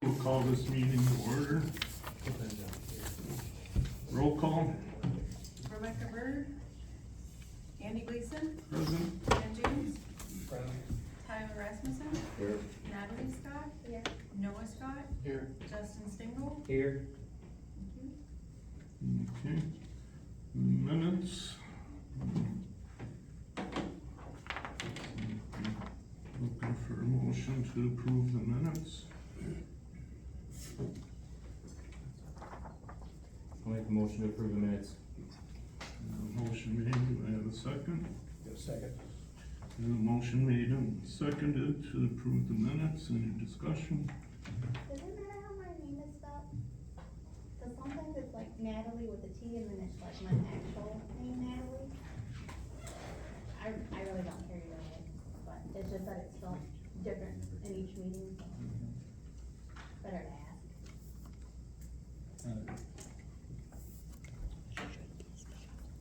We'll call this meeting to order. Roll call, Rebecca Bird, Andy Gleason, present. Dan James, Tyler Rasmussen, Here. Natalie Scott, Here. Noah Scott, Here. Justin Stingle. Here. Thank you. Okay. Minutes. Looking for a motion to approve the minutes. I'll make a motion to approve the minutes. Motion made, do I have a second? Second. Motion made and seconded to approve the minutes, any discussion? Does it matter how my name is spelled? Cause sometimes it's like Natalie with a T and then it's like my actual name Natalie. I really don't care either way, but it's just that it's spelled different in each meeting, so. Better to ask.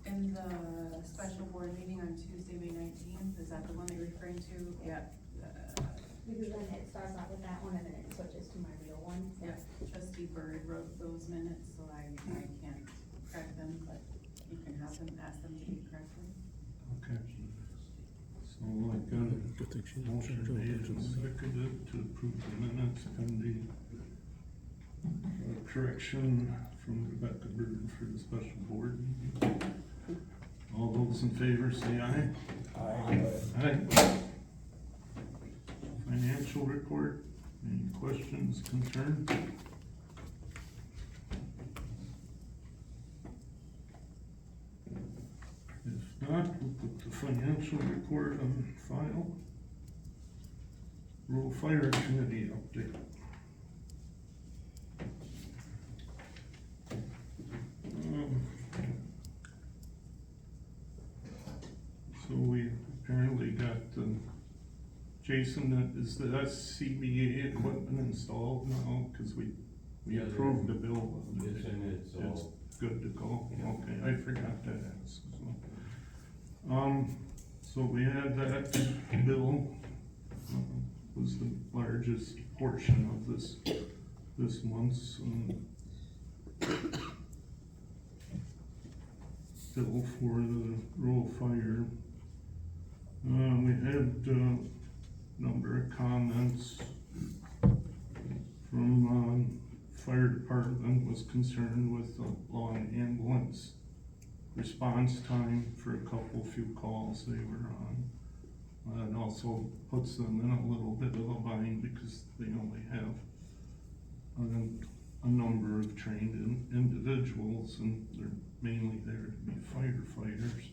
In the special board meeting on Tuesday, May 19th, is that the one that you're referring to? Yeah. Because then it starts out with that one and then it switches to my real one, so. Yeah, trustee Bird wrote those minutes, so I can't correct them, but you can have them, ask them to be corrected. Okay. So I got a motion made and seconded to approve the minutes pending correction from Rebecca Bird for the special board meeting. All those in favor say aye. Aye. Financial report, any questions, concerns? If not, we'll put the financial report on file. Rural Fire Committee update. So we apparently got, Jason, is the SCBA equipment installed now? Cause we Yeah, approved the bill. It's in it, so. It's good to go, Yeah. okay, I forgot to ask, so. So we had that bill, was the largest portion of this month's, bill for the rural fire. We had a number of comments from, fire department was concerned with the long ambulance response time for a few calls they were on. It also puts them in a little bit of a bind because they only have a number of trained individuals and they're mainly there to be firefighters.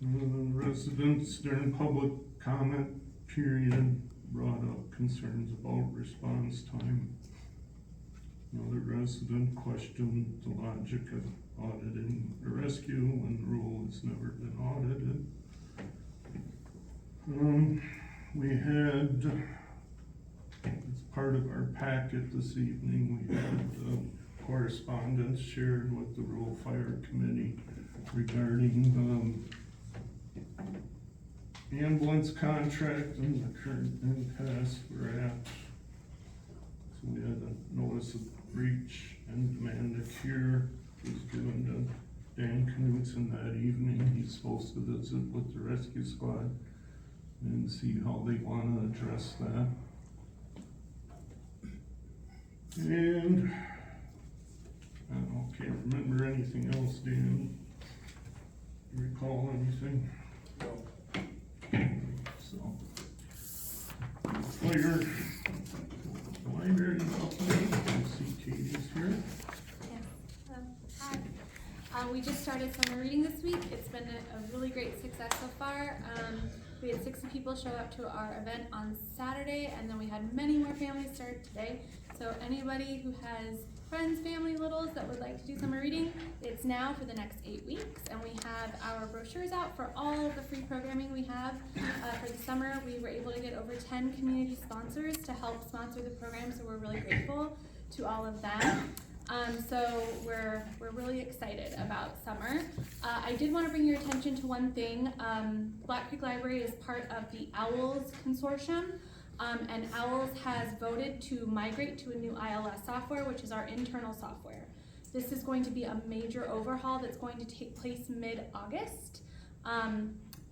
Residents during public comment period brought up concerns about response time. Another resident questioned the logic of auditing a rescue when the rule has never been audited. We had, as part of our packet this evening, we had correspondence shared with the Rural Fire Committee regarding ambulance contract and the current impasse we're at. So we had a notice of breach and demand a cure was given to Dan Knudsen that evening. He's supposed to visit with the rescue squad and see how they wanna address that. And I can't remember anything else, Dan. Do you recall anything? So, fire, library update, I see Katie's here. Yes, hi. We just started summer reading this week. It's been a really great success so far. We had 60 people show up to our event on Saturday, and then we had many more families start today. So anybody who has friends, family, littles that would like to do summer reading, it's now for the next 8 weeks, and we have our brochures out for all of the free programming we have for the summer. We were able to get over 10 community sponsors to help sponsor the program, so we're really grateful to all of them. So we're really excited about summer. I did want to bring your attention to one thing. Black Creek Library is part of the OWLS Consortium. And Owls has voted to migrate to a new ILS software, which is our internal software. This is going to be a major overhaul that's going to take place mid-August.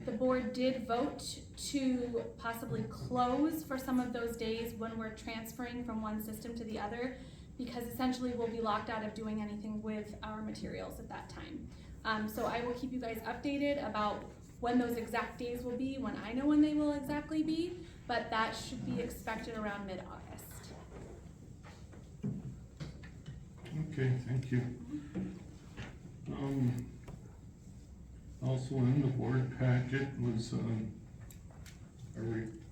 The board did vote to possibly close for some of those days when we're transferring from one system to the other, because essentially we'll be locked out of doing anything with our materials at that time. So I will keep you guys updated about when those exact days will be, when I know when they will exactly be, but that should be expected around mid-August. Okay, thank you. Also in the board packet was a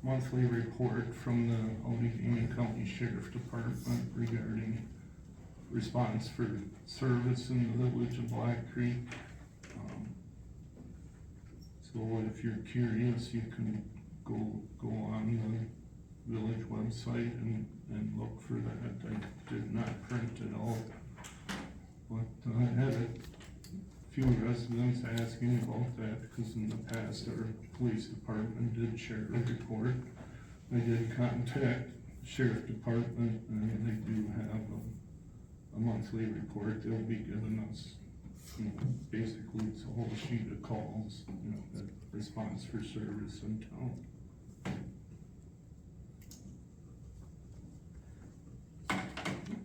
monthly report from the Allegheny County Sheriff Department regarding response for service in the village of Black Creek. So if you're curious, you can go on the village website and look for that. I did not print it all, but I had a few residents asking about that, because in the past our police department did share a report. I did contact the sheriff department, and they do have a monthly report they'll be giving us. Basically, it's a whole sheet of calls, that response for service in town.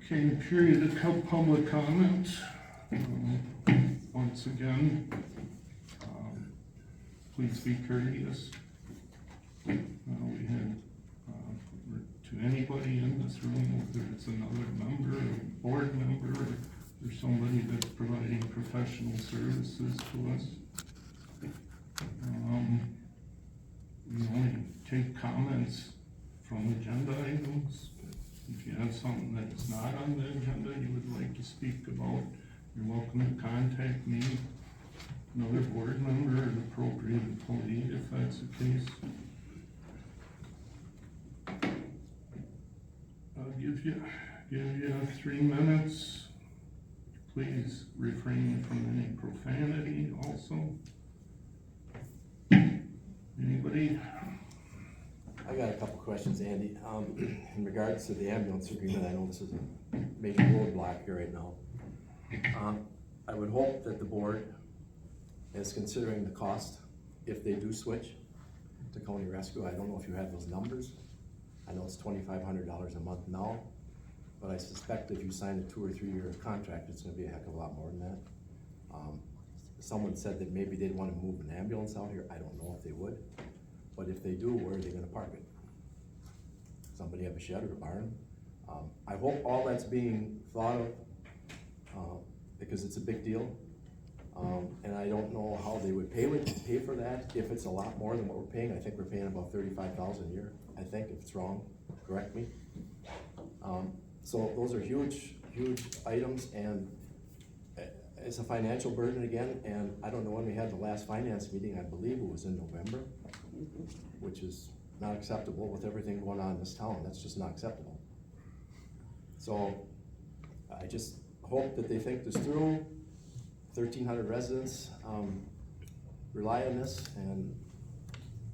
Okay, period of public comment. Once again, please be courteous. We had, to anybody in this room, whether it's another member, a board member, or somebody that's providing professional services to us. We only take comments from agenda items. If you have something that's not on the agenda you would like to speak about, you're welcome to contact me, another board member, or an appropriate employee if that's the case. I'll give you 3 minutes. Please refrain from any profanity also. Anybody? I got a couple questions, Andy. In regards to the ambulance agreement, I know this is a major roadblock here right now. I would hope that the board is considering the cost if they do switch to County Rescue. I don't know if you have those numbers. I know it's $2,500 a month now, but I suspect if you sign a 2 or 3 year contract, it's gonna be a heck of a lot more than that. Someone said that maybe they'd wanna move an ambulance out here. I don't know if they would, but if they do, where are they gonna park it? Somebody have a shed or a barn? I hope all that's being thought of, because it's a big deal. And I don't know how they would pay for that, if it's a lot more than what we're paying. I think we're paying about $35,000 a year, I think, if it's wrong, correct me. So those are huge items, and it's a financial burden again, and I don't know when we had the last finance meeting. I believe it was in November, which is not acceptable with everything going on in this town. That's just not acceptable. So I just hope that they think this through. 1,300 residents rely on this, and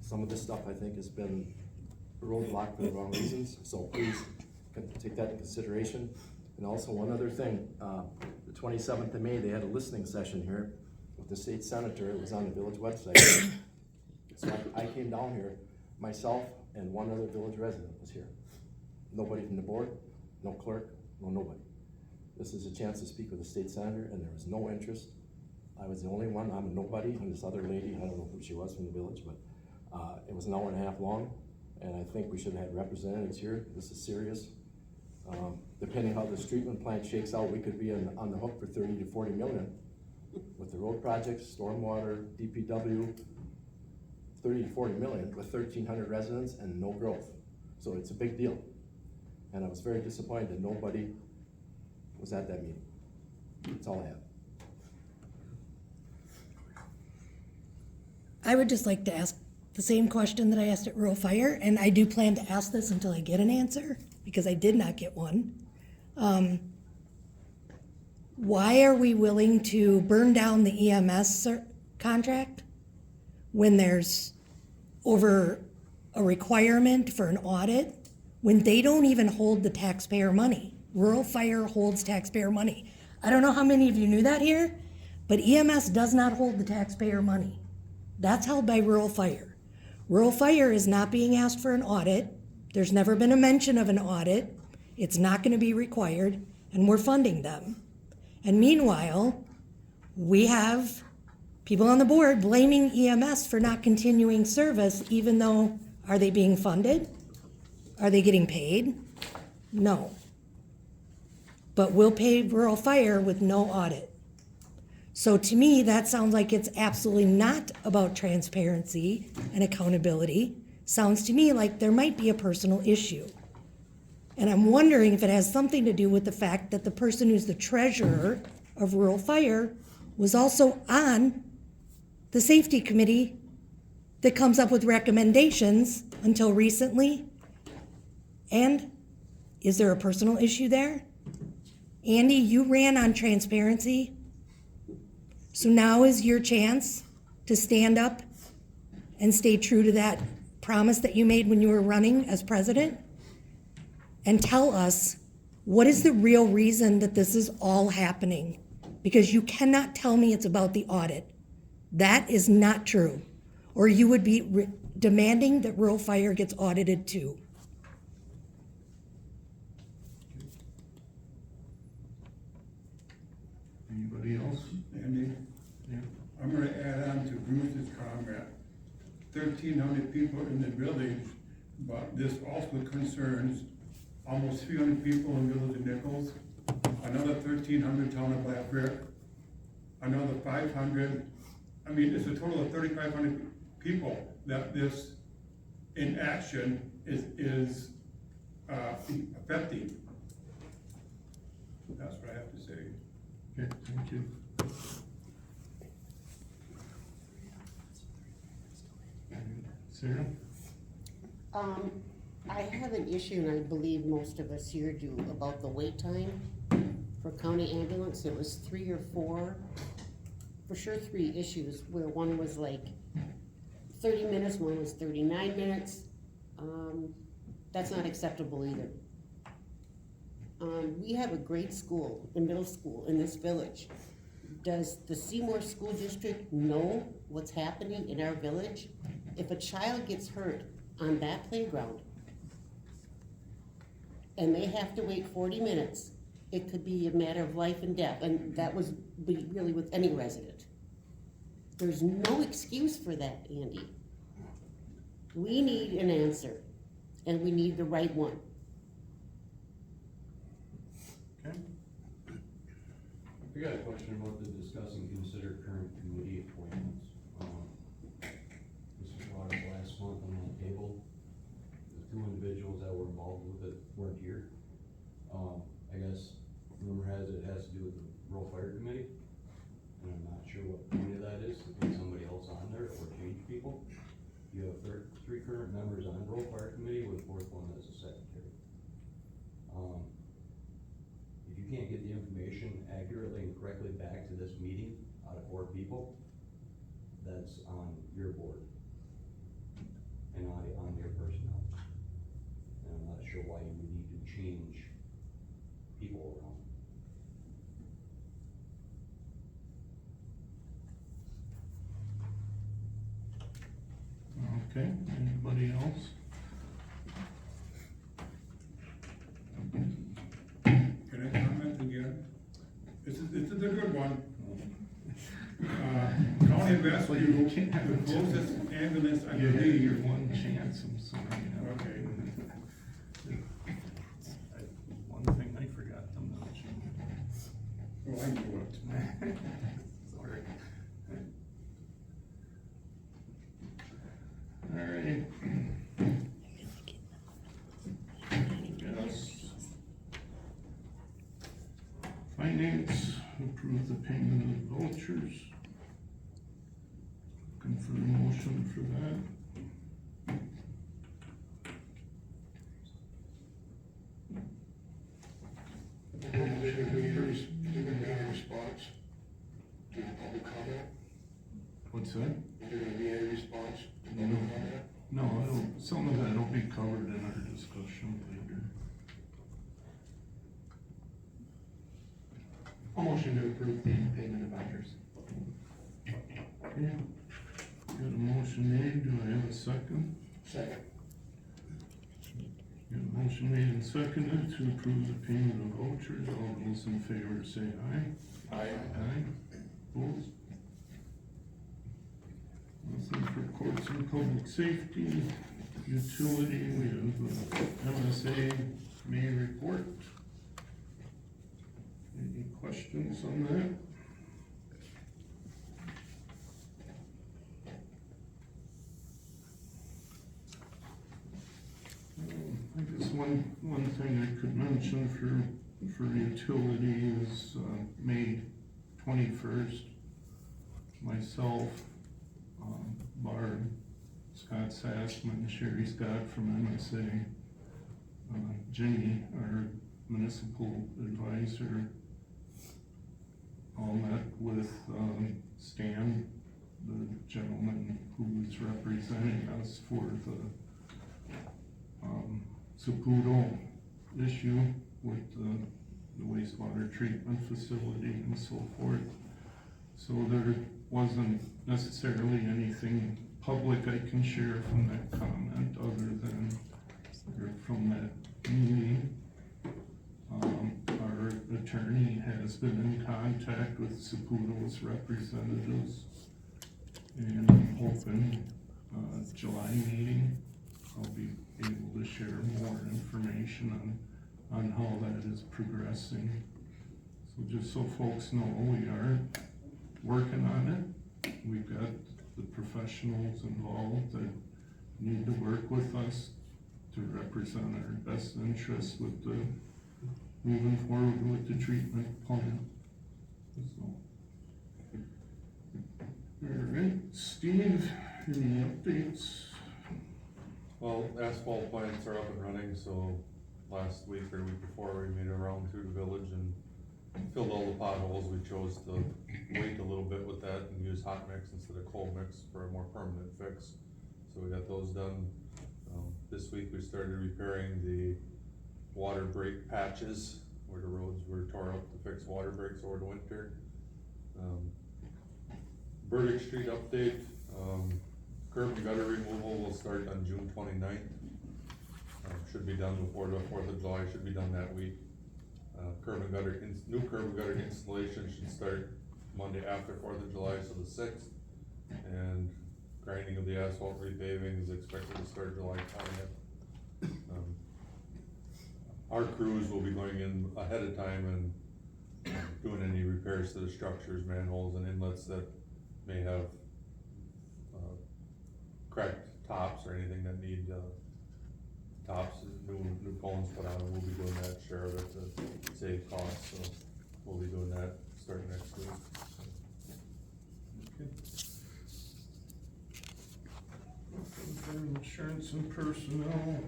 some of this stuff I think has been roadblocked for the wrong reasons. So please take that into consideration. And also one other thing, the 27th of May, they had a listening session here with the state senator. It was on the village website. So I came down here, myself and one other village resident was here. Nobody from the board, no clerk, no nobody. This is a chance to speak with the state senator, and there was no interest. I was the only one. I'm a nobody, and this other lady, I don't know who she was from the village, but it was an hour and a half long, and I think we should have had representatives here. This is serious. Depending how this treatment plant shakes out, we could be on the hook for 30 to 40 million with the road projects, stormwater, DPW, 30 to 40 million with 1,300 residents and no growth. So it's a big deal. And I was very disappointed that nobody was at that meeting. That's all I have. I would just like to ask the same question that I asked at Rural Fire, and I do plan to ask this until I get an answer, because I did not get one. Why are we willing to burn down the EMS contract when there's over a requirement for an audit when they don't even hold the taxpayer money. Rural Fire holds taxpayer money. I don't know how many of you knew that here, but EMS does not hold the taxpayer money. That's held by Rural Fire. Rural Fire is not being asked for an audit. There's never been a mention of an audit. It's not gonna be required, and we're funding them. And meanwhile, we have people on the board blaming EMS for not continuing service, even though, are they being funded? Are they getting paid? No. But we'll pay Rural Fire with no audit. So to me, that sounds like it's absolutely not about transparency and accountability. Sounds to me like there might be a personal issue. And I'm wondering if it has something to do with the fact that the person who's the treasurer of Rural Fire was also on the safety committee that comes up with recommendations until recently. And is there a personal issue there? Andy, you ran on transparency. So now is your chance to stand up and stay true to that promise that you made when you were running as president? And tell us, what is the real reason that this is all happening? Because you cannot tell me it's about the audit. That is not true. Or you would be demanding that Rural Fire gets audited too. Anybody else? Andy, Yeah. I'm gonna add on to Bruce's comment. 1,300 people in the village, but this also concerns almost 300 people in Village of Nichols, another 1,300 town of Black Bear, another 500, I mean, it's a total of 3,500 people that this inaction is affecting. That's what I have to say. Okay, thank you. Sarah? I have an issue, and I believe most of us here do, about the wait time for county ambulance. It was 3 or 4, for sure 3 issues, where one was like 30 minutes, one was 39 minutes. That's not acceptable either. We have a great school, a middle school in this village. Does the Seymour School District know what's happening in our village? If a child gets hurt on that playground and they have to wait 40 minutes, it could be a matter of life and death, and that was really with any resident. There's no excuse for that, Andy. We need an answer, and we need the right one. Okay. I got a question about the discuss and consider current committee appointments. This was brought up last month on the table. The 2 individuals that were involved with it weren't here. I guess rumor has it has to do with the Rural Fire Committee. And I'm not sure what point of that is, to put somebody else on there or change people. You have 3 current members on Rural Fire Committee with a 4th one as a secretary. If you can't get the information accurately and correctly back to this meeting out of 4 people, that's on your board and on your personnel. And I'm not sure why you would need to change people around. Okay, anybody else? Can I comment again? This is a good one. County Rescue, the closest ambulance, I You had your believe. one chance, I'm sorry. Okay. One thing I forgot to mention. Well, I knew it. Sorry. All right. Yes. Finance, approve the payment of vouchers. Looking for a motion for that. Is there gonna be any response to the public comment? What's that? Is there gonna be any response to public comment? No, it'll, some covered in our discussion later. I'll motion to approve the payment of vouchers. Okay. Got a motion made, do I have a second? Second. Got a motion made and seconded to approve the payment of vouchers, all those in favor say aye. Aye. Aye, opposed? Nothing for courts and public safety, utility, we have MSA May report. Any questions on that? I guess one thing I could mention for utility is, May 21st, myself, Barb, Scott Sassman, Sherry Scott from MSA, Jenny, our municipal advisor, all met with, Stan, the gentleman who is representing us for the Saputo issue with the wastewater treatment facility and so forth. So there wasn't necessarily anything public I can share from that comment other than, or from that meeting. Our attorney has been in contact with Saputo's representatives, and I'm hoping, July meeting, I'll be able to share more information on how that is progressing. So just so folks know, we are working on it. We've got the professionals involved that need to work with us to represent our best interests with the, moving forward with the treatment plan. So. All right, Steve, any updates? Well, asphalt plants are up and running, so last week or week before, we made a round through the village and filled all the potholes. We chose to wait a little bit with that and use hot mix instead of cold mix for a more permanent fix. So we got those done. This week we started repairing the water break patches where the roads were tore up to fix water breaks over the winter. Burdick Street update, curb and gutter removal will start on June 29th. Should be done before the 4th of July, should be done that week. New curb and gutter installation should start Monday after 4th of July, so the 6th. And grinding of the asphalt repaving is expected to start July 20th. Our crews will be going in ahead of time and doing any repairs to the structures, manholes and inlets that may have cracked tops or anything that need tops, new cones put on. We'll be doing that, share of it to save costs, so we'll be doing that starting next week. Okay. Insurance and personnel.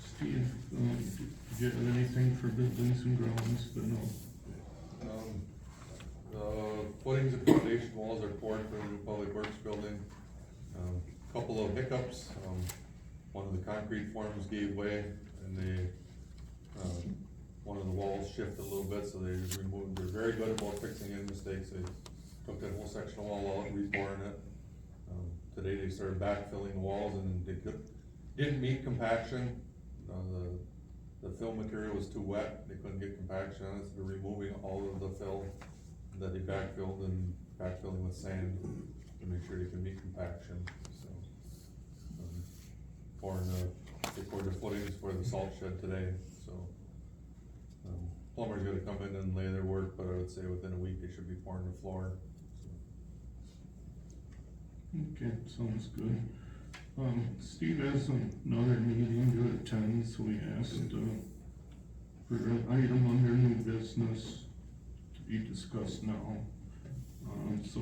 Steve, do you have anything for buildings and grounds to know? The footings and foundation walls are poured for the new public works building. Couple of hiccups, one of the concrete forms gave way and they, one of the walls shifted a little bit, so they removed, they're very good about fixing any mistakes. They took that whole section of wall out, re-pouring it. Today they started backfilling the walls and they didn't meet compaction. The fill material was too wet, they couldn't get compaction on it, so they're removing all of the fill that they backfilled and backfilling with sand to make sure they can meet compaction, so. They poured the footings for the salt shed today, so. Plumber's gonna come in and lay their work, but I would say within a week they should be pouring the floor, so. Okay, sounds good. Steve has another meeting to attend, so we asked, for an item under new business to be discussed now. So,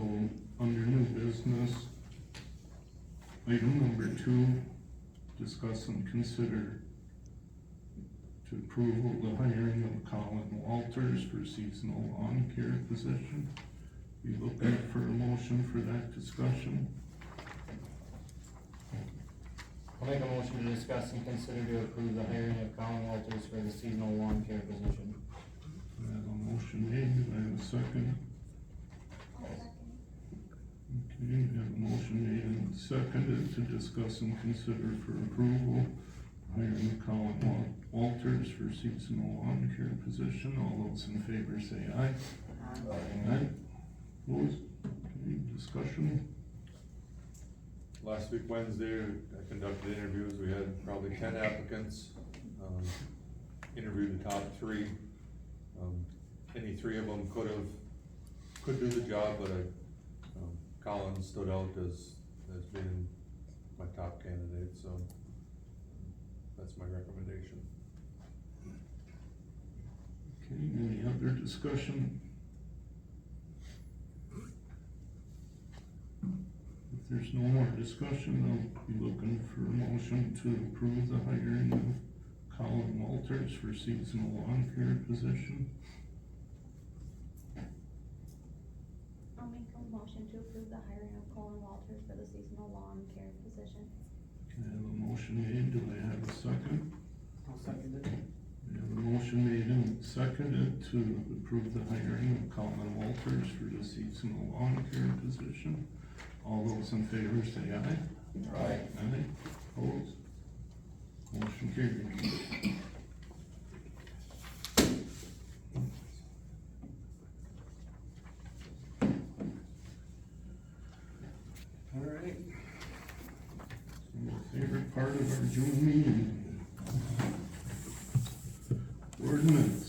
under new business, item number 2, discuss and consider to approval the hiring of Colin Walters for seasonal lawn care position. Be looking for a motion for that discussion. I'll make a motion to discuss and consider to approve the hiring of Colin Walters for the seasonal lawn care position. I have a motion made, do I have a second? I'll second. Okay, we have a motion made and seconded to discuss and consider for approval hiring Colin Walters for seasonal lawn care position. All those in favor say aye. Aye. Opposed? Okay, discussion? Last week Wednesday, I conducted interviews, we had probably 10 applicants, interviewed the top 3. Any 3 of them could do the job, but Colin stood out as being my top candidate, so that's my recommendation. Okay, any other discussion? If there's no more discussion, I'll be looking for a motion to approve the hiring of Colin Walters for seasonal lawn care position. I'll make a motion to approve the hiring of Colin Walters for the seasonal lawn care position. Can I have a motion made, do I have a second? I'll second it. We have a motion made and seconded to approve the hiring of Colin Walters for the seasonal lawn care position. All those in favor say aye. Aye. Aye. Opposed? Motion carried. All right. My favorite part of our June meeting. Ordinance.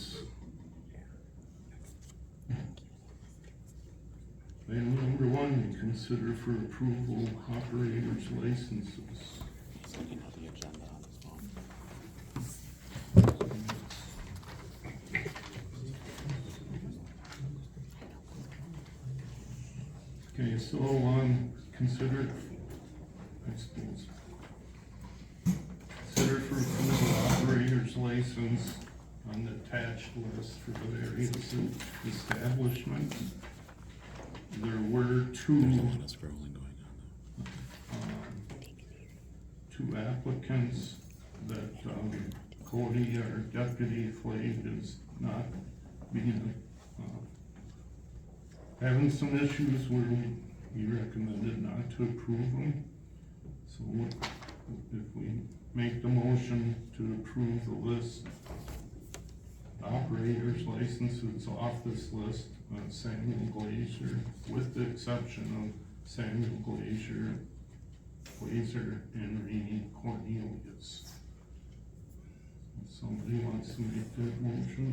Item number 1, consider for approval operators licenses. Okay, so, consider, I suppose. Consider for approval operator's license on the attached list for the various establishments. There were 2 applicants that, Cody, our deputy flag, is not being, having some issues where we recommended not to approve them. So if we make the motion to approve the list, operators licenses off this list, Samuel Glazer, with the exception of Samuel Glazer, and Rainey Cornelius. If somebody wants to make that motion.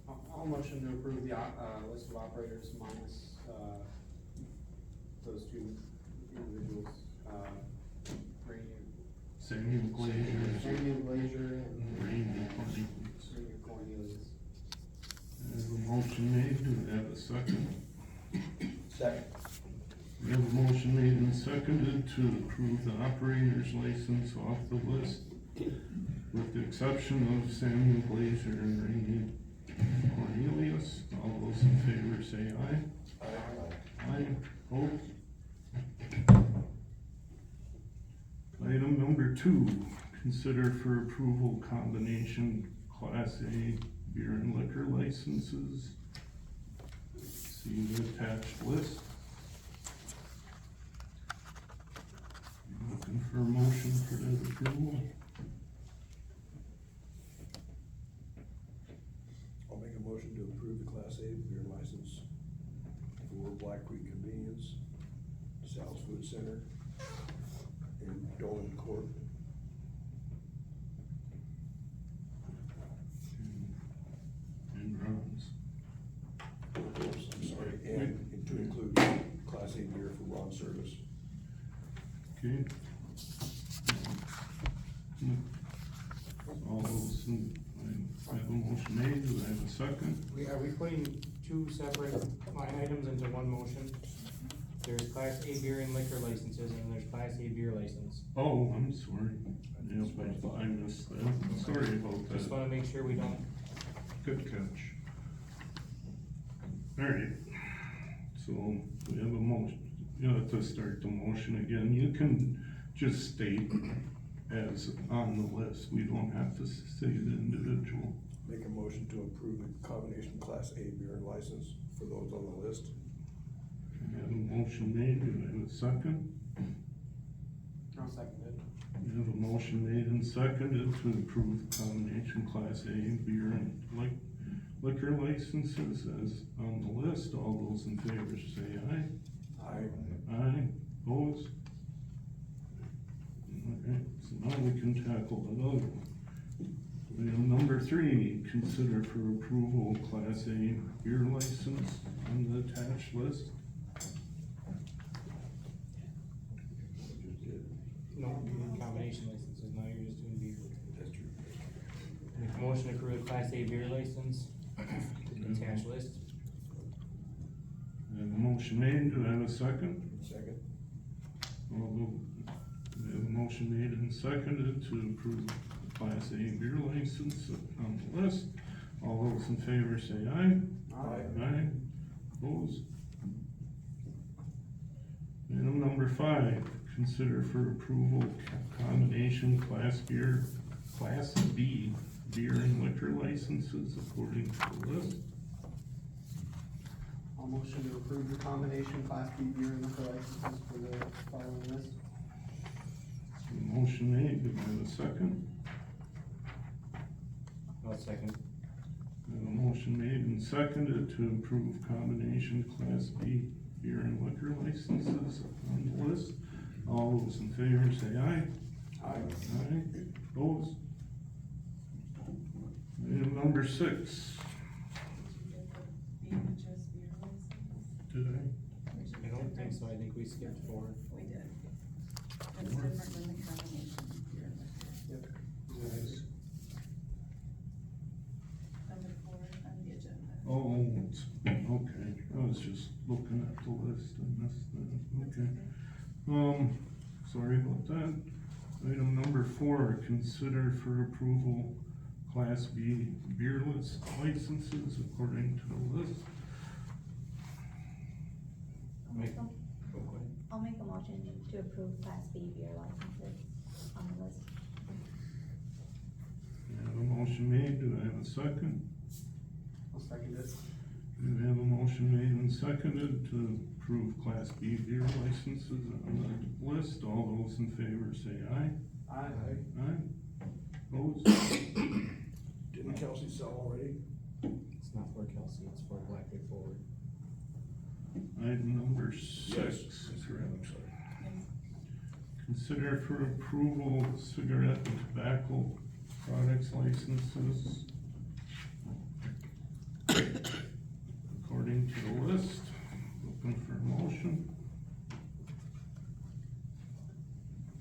I'll motion to approve the, list of operators minus, those 2 individuals, Samuel Glazer. Samuel Glazer and Rainey Cornelius. Rainier Cornelius. I have a motion made, do I have a second? Second. We have a motion made and seconded to approve the operator's license off the list, with the exception of Samuel Glazer and Rainey Cornelius. All those in favor say aye. Aye. Opposed? Item number 2, consider for approval combination Class A beer and liquor licenses. See the attached list. Looking for a motion for that approval. I'll make a motion to approve the Class A beer license for Black Creek Convenience, Sal's Food Center, and Dolan Court. And Ron's. I'm sorry, and to include Class A beer for Ron Service. Okay. All those, I have a motion made, do I have a second? Are we putting 2 separate line items into one motion? There's Class A beer and liquor licenses, and there's Class A beer license. Oh, I'm sorry. Yep, I missed that. Sorry about Just that. wanna make sure we don't, Good catch. Alright, so we have a motion, you have to start the motion again. You can just state as on the list. We don't have to say the individual. Make a motion to approve the combination Class A beer license for those on the list. We have a motion made, do I have a second? I'll second it. We have a motion made and seconded to approve the combination Class A beer and liquor licenses as on the list. All those in favor say aye. Aye. Aye, opposed? Alright, so now we can tackle the other one. We have number 3, consider for approval Class A beer license on the attached list. No, you're doing combination licenses, now you're just doing beer. That's true. Make a motion to approve a Class A beer license, attached list. We have a motion made, do I have a second? Second. We have a motion made and seconded to approve the Class A beer license on the list. All those in favor say aye. Aye. Aye, opposed? Item number 5, consider for approval combination Class B beer and liquor licenses according to the list. I'll motion to approve the combination Class B beer and liquor licenses for the following list. Motion made, do I have a second? I'll second. We have a motion made and seconded to approve combination Class B beer and liquor licenses on the list. All those in favor say aye. Aye. Aye, opposed? Item number 6, Just beer license? did I don't think so, I think we skipped 4. We did. That's different than the combination beer liquor. I? Number 4 on the agenda. Oh, okay, I was just looking at the list and missed that, okay. Sorry about that. Item number 4, consider for approval Class B beer list licenses according to the list. I'll make a motion to approve Class B beer licenses on the list. We have a motion made, do I have a second? I'll second it. We have a motion made and seconded to approve Class B beer licenses on the list. All those in favor say aye. Aye. Aye, opposed? Didn't Kelsey sell already? It's not for Kelsey, it's for Black Creek Forward. Item number 6, correct. I'm sorry. Consider for approval cigarette and tobacco products licenses according to the list. Looking for a motion.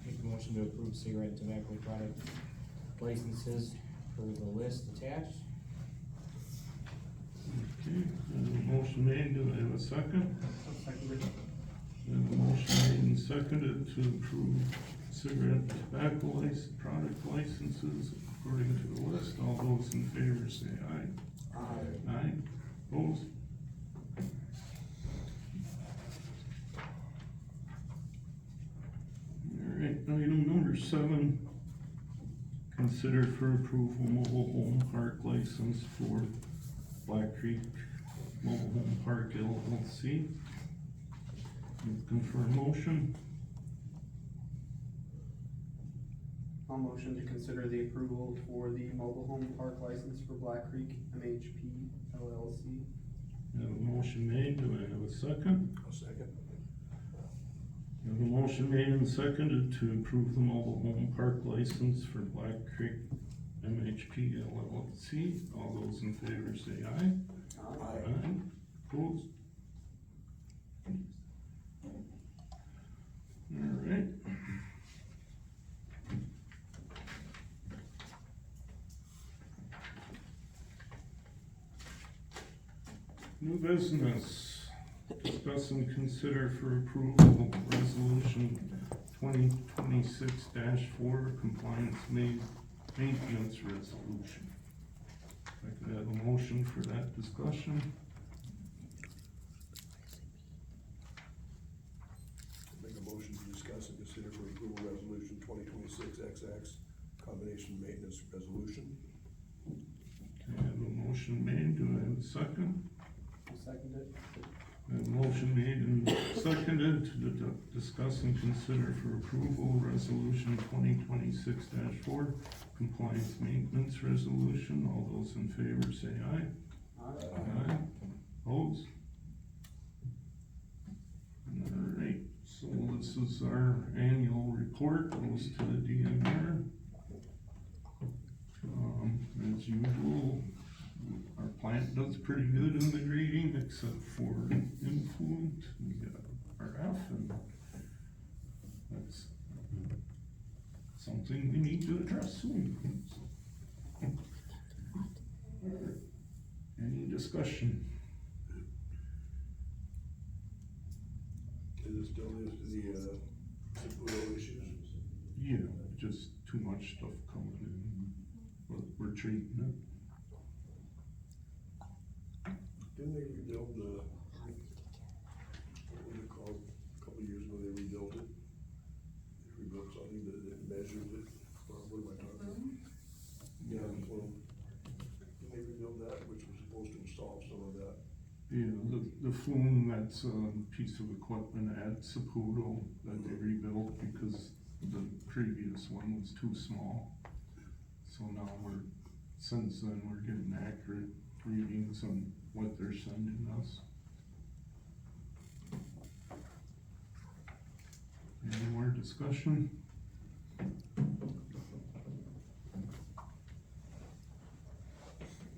Make a motion to approve cigarette and tobacco product licenses for the list attached. Okay, a motion made, do I have a second? I'll second it. We have a motion made and seconded to approve cigarette and tobacco product licenses according to the list. All those in favor say aye. Aye. Aye, opposed? Alright, item number 7, consider for approval mobile home park license for Black Creek Mobile Home Park LLC. Looking for a motion. I'll motion to consider the approval for the mobile home park license for Black Creek MHP LLC. We have a motion made, do I have a second? I'll second. We have a motion made and seconded to approve the mobile home park license for Black Creek MHP LLC. All those in favor say aye. Aye. Aye, opposed? Alright. New business. discuss and consider for approval resolution 2026-4 compliance maintenance resolution. I could have a motion for that discussion. Make a motion to discuss and consider for approval resolution 2026XX combination maintenance resolution. Okay, I have a motion made, do I have a second? I'll second it. A motion made and seconded to discuss and consider for approval resolution 2026-4 compliance maintenance resolution. All those in favor say aye. Aye. Opposed? Alright, so this is our annual report, goes to the DNR. As usual, our plant does pretty good in the grading, except for influent. We got our F, and that's something we need to address soon. Alright, any discussion? Is it still the Saputo issues? Yeah, just too much stuff coming in, but we're treating it. Didn't they rebuild the, what was it called, a couple of years ago they rebuilt it? They rebuilt something that measures it, or what am I talking about? Yeah, the plume. Didn't they rebuild that, which was supposed to solve some of that? Yeah, the flume, that's a piece of equipment at Saputo that they rebuilt because the previous one was too small. So now since then, we're getting accurate readings on what they're sending us. Any more discussion?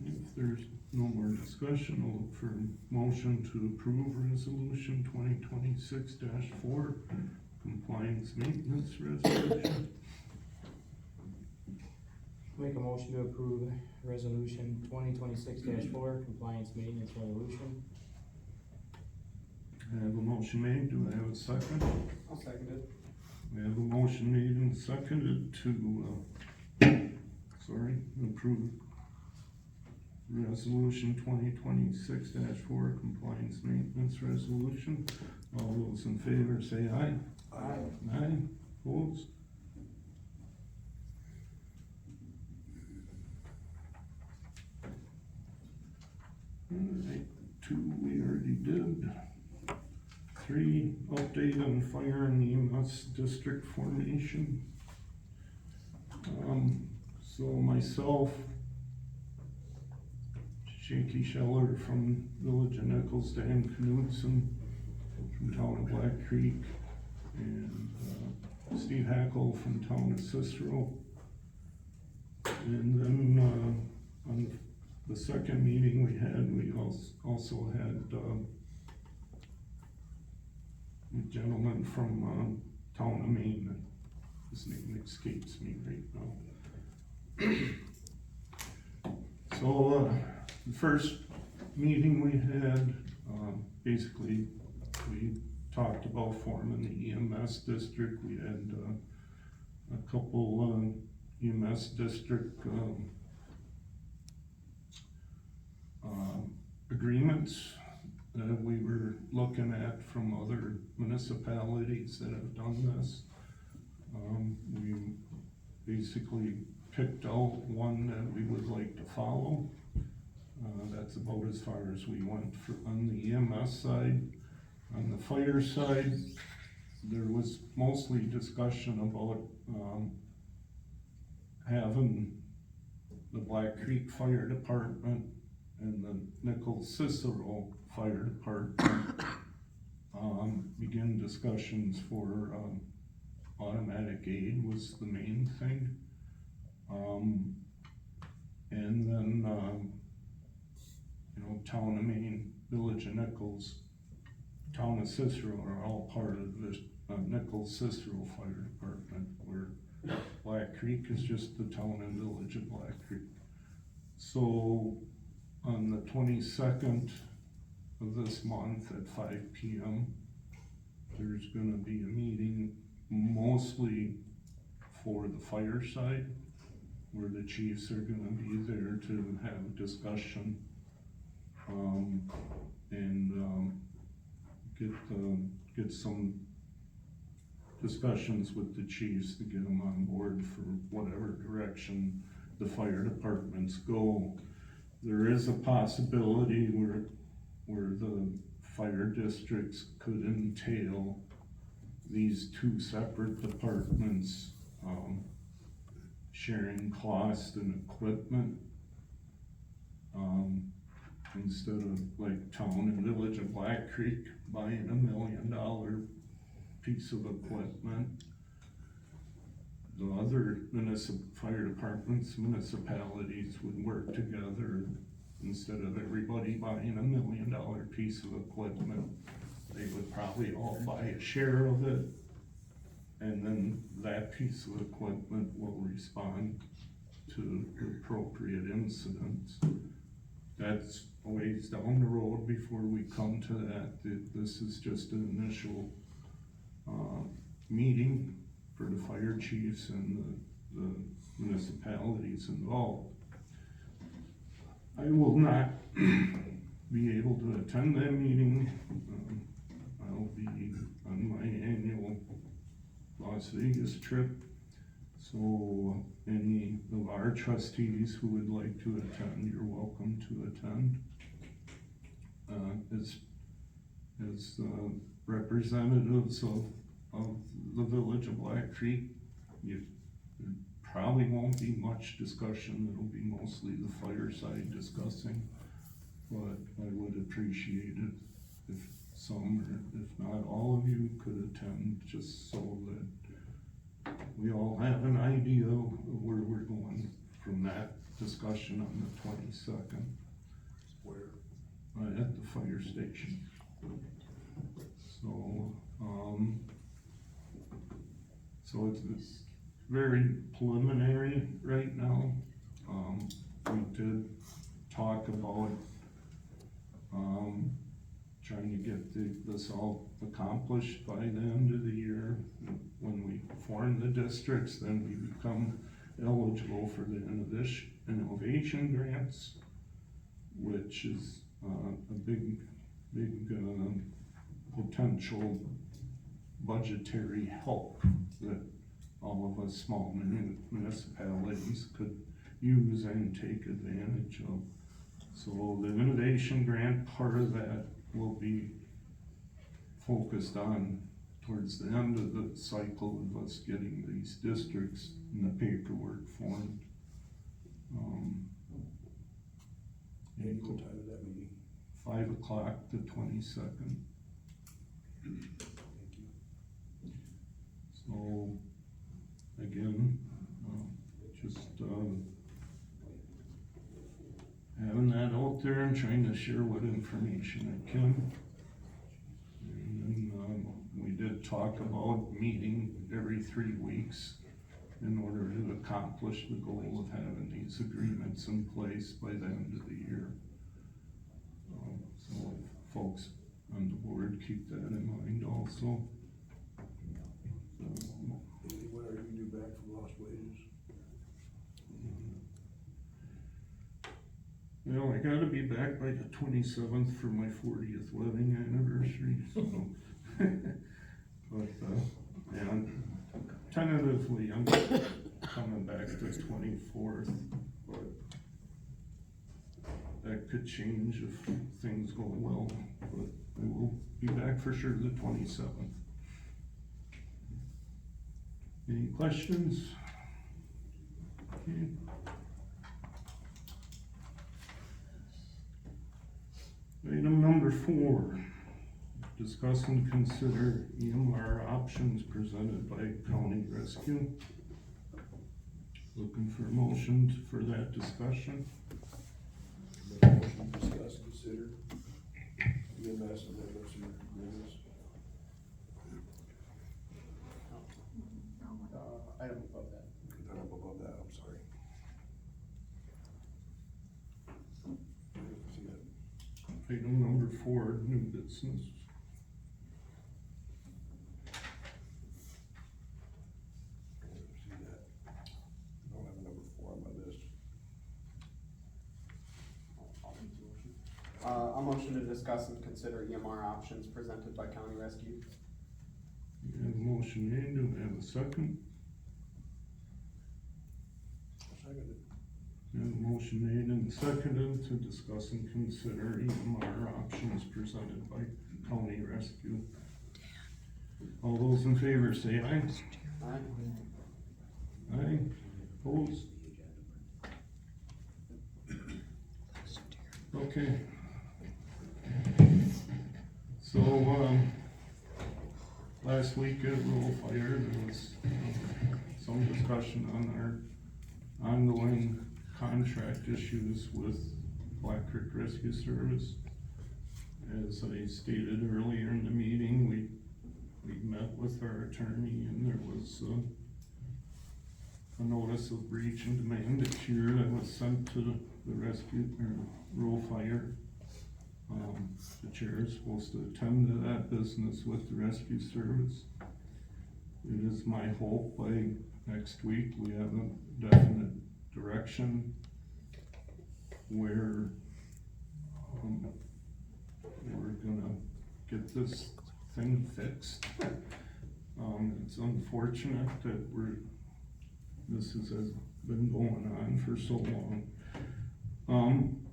If there's no more discussion, I'll look for a motion to approve resolution 2026-4 compliance maintenance resolution. Make a motion to approve resolution 2026-4 compliance maintenance resolution. I have a motion made, do I have a second? I'll second it. We have a motion made and seconded to, approve resolution 2026-4 compliance maintenance resolution. All those in favor say aye. Aye. Aye, opposed? Alright, 2 we already did. 3, update on fire and EMS district formation. So myself, Shaky Scheller from Village of Nichols, Dan Knudsen from town of Black Creek, and Steve Hackle from town of Cicero. And then on the second meeting we also had a gentleman from town of Maine, his name escapes me right now. So the first meeting we had, basically we talked about forming the EMS district. We had a couple EMS district agreements that we were looking at from other municipalities that have done this. We basically picked out one that we would like to follow. That's about as far as we went on the EMS side. On the fire side, there was mostly discussion about having the Black Creek Fire Department and the Nichols Cicero Fire Department begin discussions for automatic aid was the main thing. And then town of Maine, Village of Nichols, town of Cicero are all part of the Nichols Cicero Fire Department, where Black Creek is just the town and village of Black Creek. So on the 22nd, of this month at 5 p.m. There's gonna be a meeting mostly for the fire side, where the chiefs are gonna be there to have discussion. Get some discussions with the chiefs to get them on board for whatever direction the fire departments go. There is a possibility where the fire districts could entail these two separate departments, sharing cost and equipment. Instead of like town and village of Black Creek buying $1 million piece of equipment, the other fire departments, municipalities would work together. Instead of everybody buying $1 million piece of equipment, they would probably all buy a share of it. And then that piece of equipment will respond to the appropriate incidents. That's a ways down the road before we come to that. This is just an initial meeting for the fire chiefs and the municipalities involved. I will not be able to attend that meeting. I'll be on my annual Las Vegas trip. So any of our trustees who would like to attend, you're welcome to attend. As representatives of the village of Black Creek, there probably won't be much discussion. It'll be mostly the fire side discussing, but I would appreciate it if some, or if not all of you could attend, just so that we all have an idea of where we're going from that discussion on the 22nd. Where? At the fire station. So it's very preliminary right now. We did talk about trying to get this all accomplished by the end of the year. When we form the districts, then we become eligible for the innovation grants, which is a big potential budgetary help that all of us small municipalities could use and take advantage of. So the innovation grant part of that will be focused on towards the end of the cycle of us getting these districts and the paperwork formed. And what time is that meeting? 5 o'clock the 22nd. Thank you. So, again, just having that out there and trying to share what information I can. And then we did talk about meeting every 3 weeks in order to accomplish the goal of having these agreements in place by the end of the year. So folks on the board, keep that in mind also. When are you due back from lost wages? Well, I gotta be back by the 27th for my 40th wedding anniversary, so. But, and tentatively, I'm coming back the 24th, but that could change if things go well, but I will be back for sure the 27th. Any questions? Okay. Item number 4, discuss and consider EMR options presented by County Rescue. Looking for a motion for that discussion. Make a motion to discuss, consider EMS amendments and agreements. Item above that. Item above that, I'm sorry. See that? item number 4, new business. See that? Don't have a number 4 on my list. A motion to discuss and consider EMR options presented by County Rescue. We have a motion made, do we have a second? Second it. We have a motion made and seconded to discuss and consider EMR options presented by County Rescue. All those in favor say aye. Aye. Aye, opposed? Okay. So, last week at Rural Fire, there was some discussion on our ongoing contract issues with Black Creek Rescue Service. As I stated earlier in the meeting, we met with our attorney and there was a notice of breach and demand of cure that was sent to the rescue, or Rural Fire. The chair is supposed to attend to that business with the rescue service. It is my hope by next week we have a definite direction where we're gonna get this thing fixed. It's unfortunate that this has been going on for so long.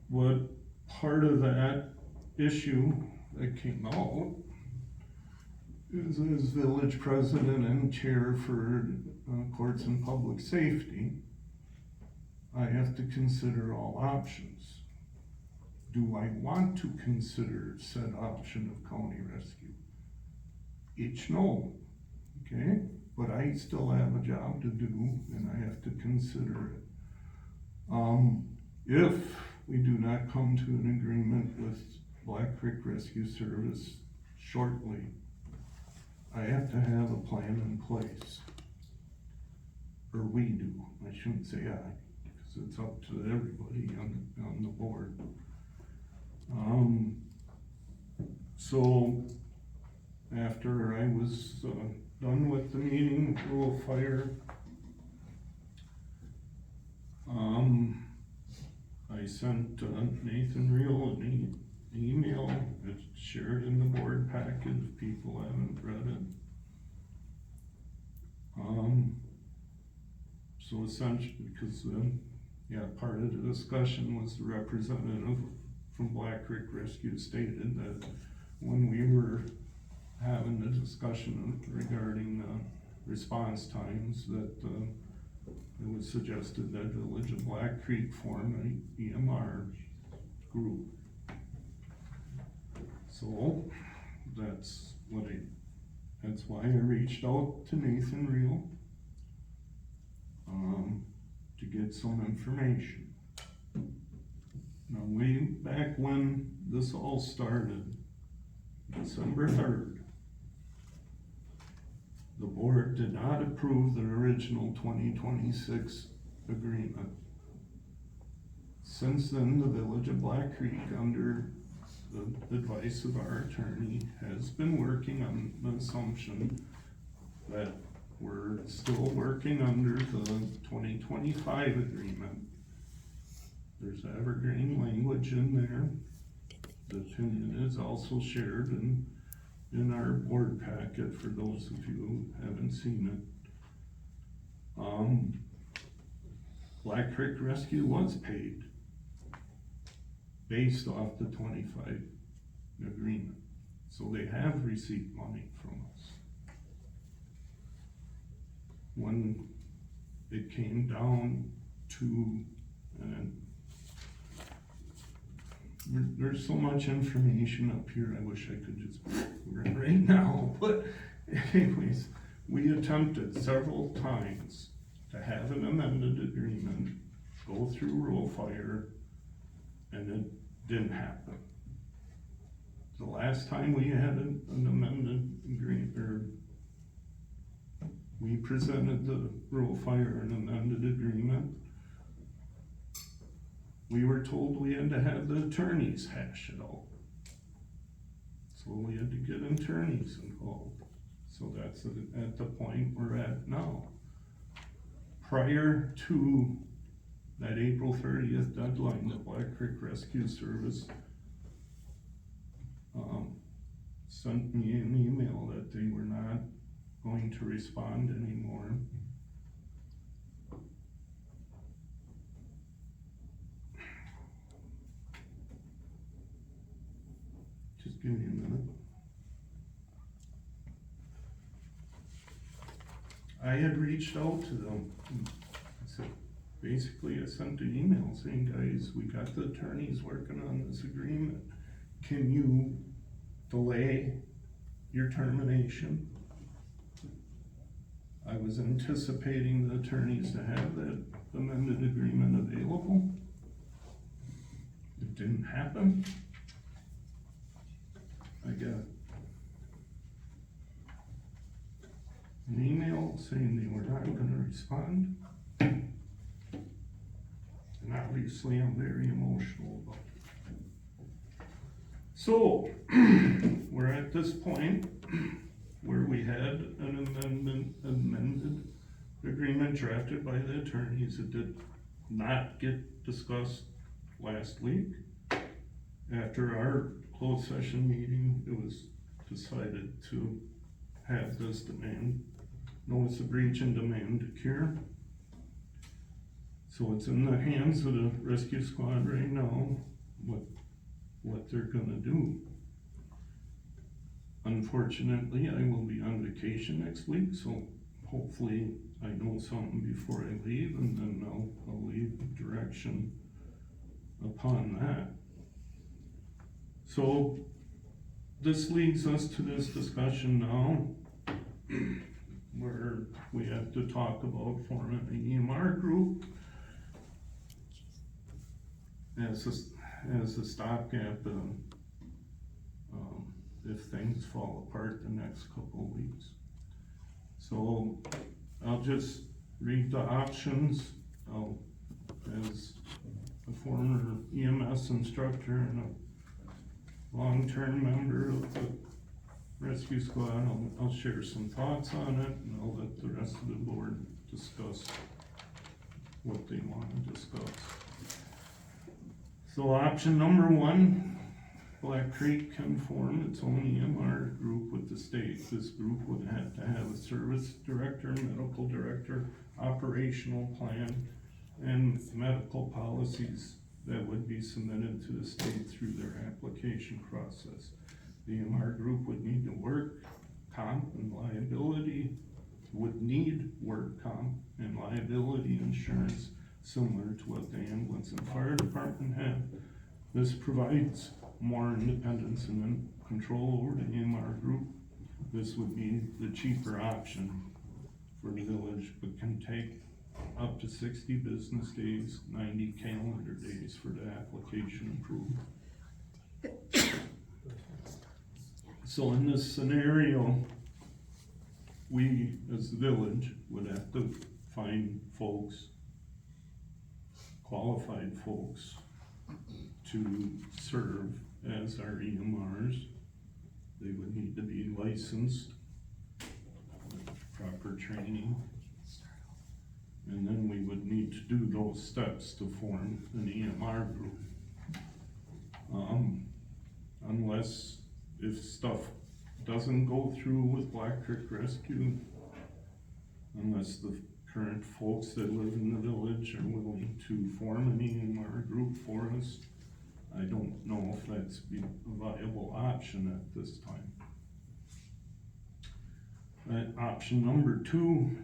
But part of that issue that came out is as village president and chair for courts and public safety, I have to consider all options. Do I want to consider said option of county rescue? Each no, okay? But I still have a job to do and I have to consider it. If we do not come to an agreement with Black Creek Rescue Service shortly, I have to have a plan in place. Or we do, I shouldn't say I, because it's up to everybody on the board. So after I was done with the meeting with Rural Fire, I sent Nathan Reel an email. It's shared in the board packet if people haven't read it. So essentially, because part of the discussion was the representative from Black Creek Rescue stated that when we were having the discussion regarding response times, that it was suggested that Village of Black Creek form an EMR group. So that's why I reached out to Nathan Reel to get some information. Now, way back when this all started, December 3rd, the board did not approve the original 2026 agreement. Since then, the Village of Black Creek, under the advice of our attorney, has been working on the assumption that we're still working under the 2025 agreement. There's evergreen language in there. The opinion is also shared in our board packet for those of you who haven't seen it. Black Creek Rescue was paid based off the 25 agreement. So they have received money from us. When it came down to, there's so much information up here, I wish I could just right now, but anyways, we attempted several times to have an amended agreement go through Rural Fire, and it didn't happen. The last time we had an amended agreement, or we presented the Rural Fire an amended agreement, we were told we had to have the attorneys hash it out. So we had to get attorneys involved. So that's at the point we're at now. Prior to that April 30th deadline, the Black Creek Rescue Service sent me an email that they were not going to respond anymore. Just give me a minute. I had reached out to them. I said, basically, I sent an email saying, guys, we got the attorneys working on this agreement. Can you delay your termination? I was anticipating the attorneys to have that amended agreement available. It didn't happen. I got an email saying they were not gonna respond. And obviously I'm very emotional about it. So, we're at this point where we had an amended agreement drafted by the attorneys. It did not get discussed last week. After our closed session meeting, it was decided to have this demand, notice of breach and demand to cure. So it's in the hands of the rescue squad right now, what they're gonna do. Unfortunately, I will be on vacation next week, so hopefully I know something before I leave, and then I'll leave direction upon that. So this leads us to this discussion now, where we have to talk about forming an EMR group as a stopgap, if things fall apart the next couple of weeks. So I'll just read the options. As a former EMS instructor and a long-term member of the rescue squad, I'll share some thoughts on it, and I'll let the rest of the board discuss what they want to discuss. So option number one, Black Creek can form its own EMR group with the state. This group would have to have a service director, medical director, operational plan, and medical policies that would be submitted to the state through their application process. The EMR group would need to work comp and liability, would need work comp and liability insurance similar to what the ambulance and fire department have. This provides more independence and control over the EMR group. This would be the cheaper option for the village, but can take up to 60 business days, 90 calendar days for the application approved. So in this scenario, we as the village would have to find folks, qualified folks, to serve as our EMRs. They would need to be licensed, proper training, and then we would need to do those steps to form an EMR group. Unless, if stuff doesn't go through with Black Creek Rescue, unless the current folks that live in the village are willing to form an EMR group for us, I don't know if that's a viable option at this time. Option number two,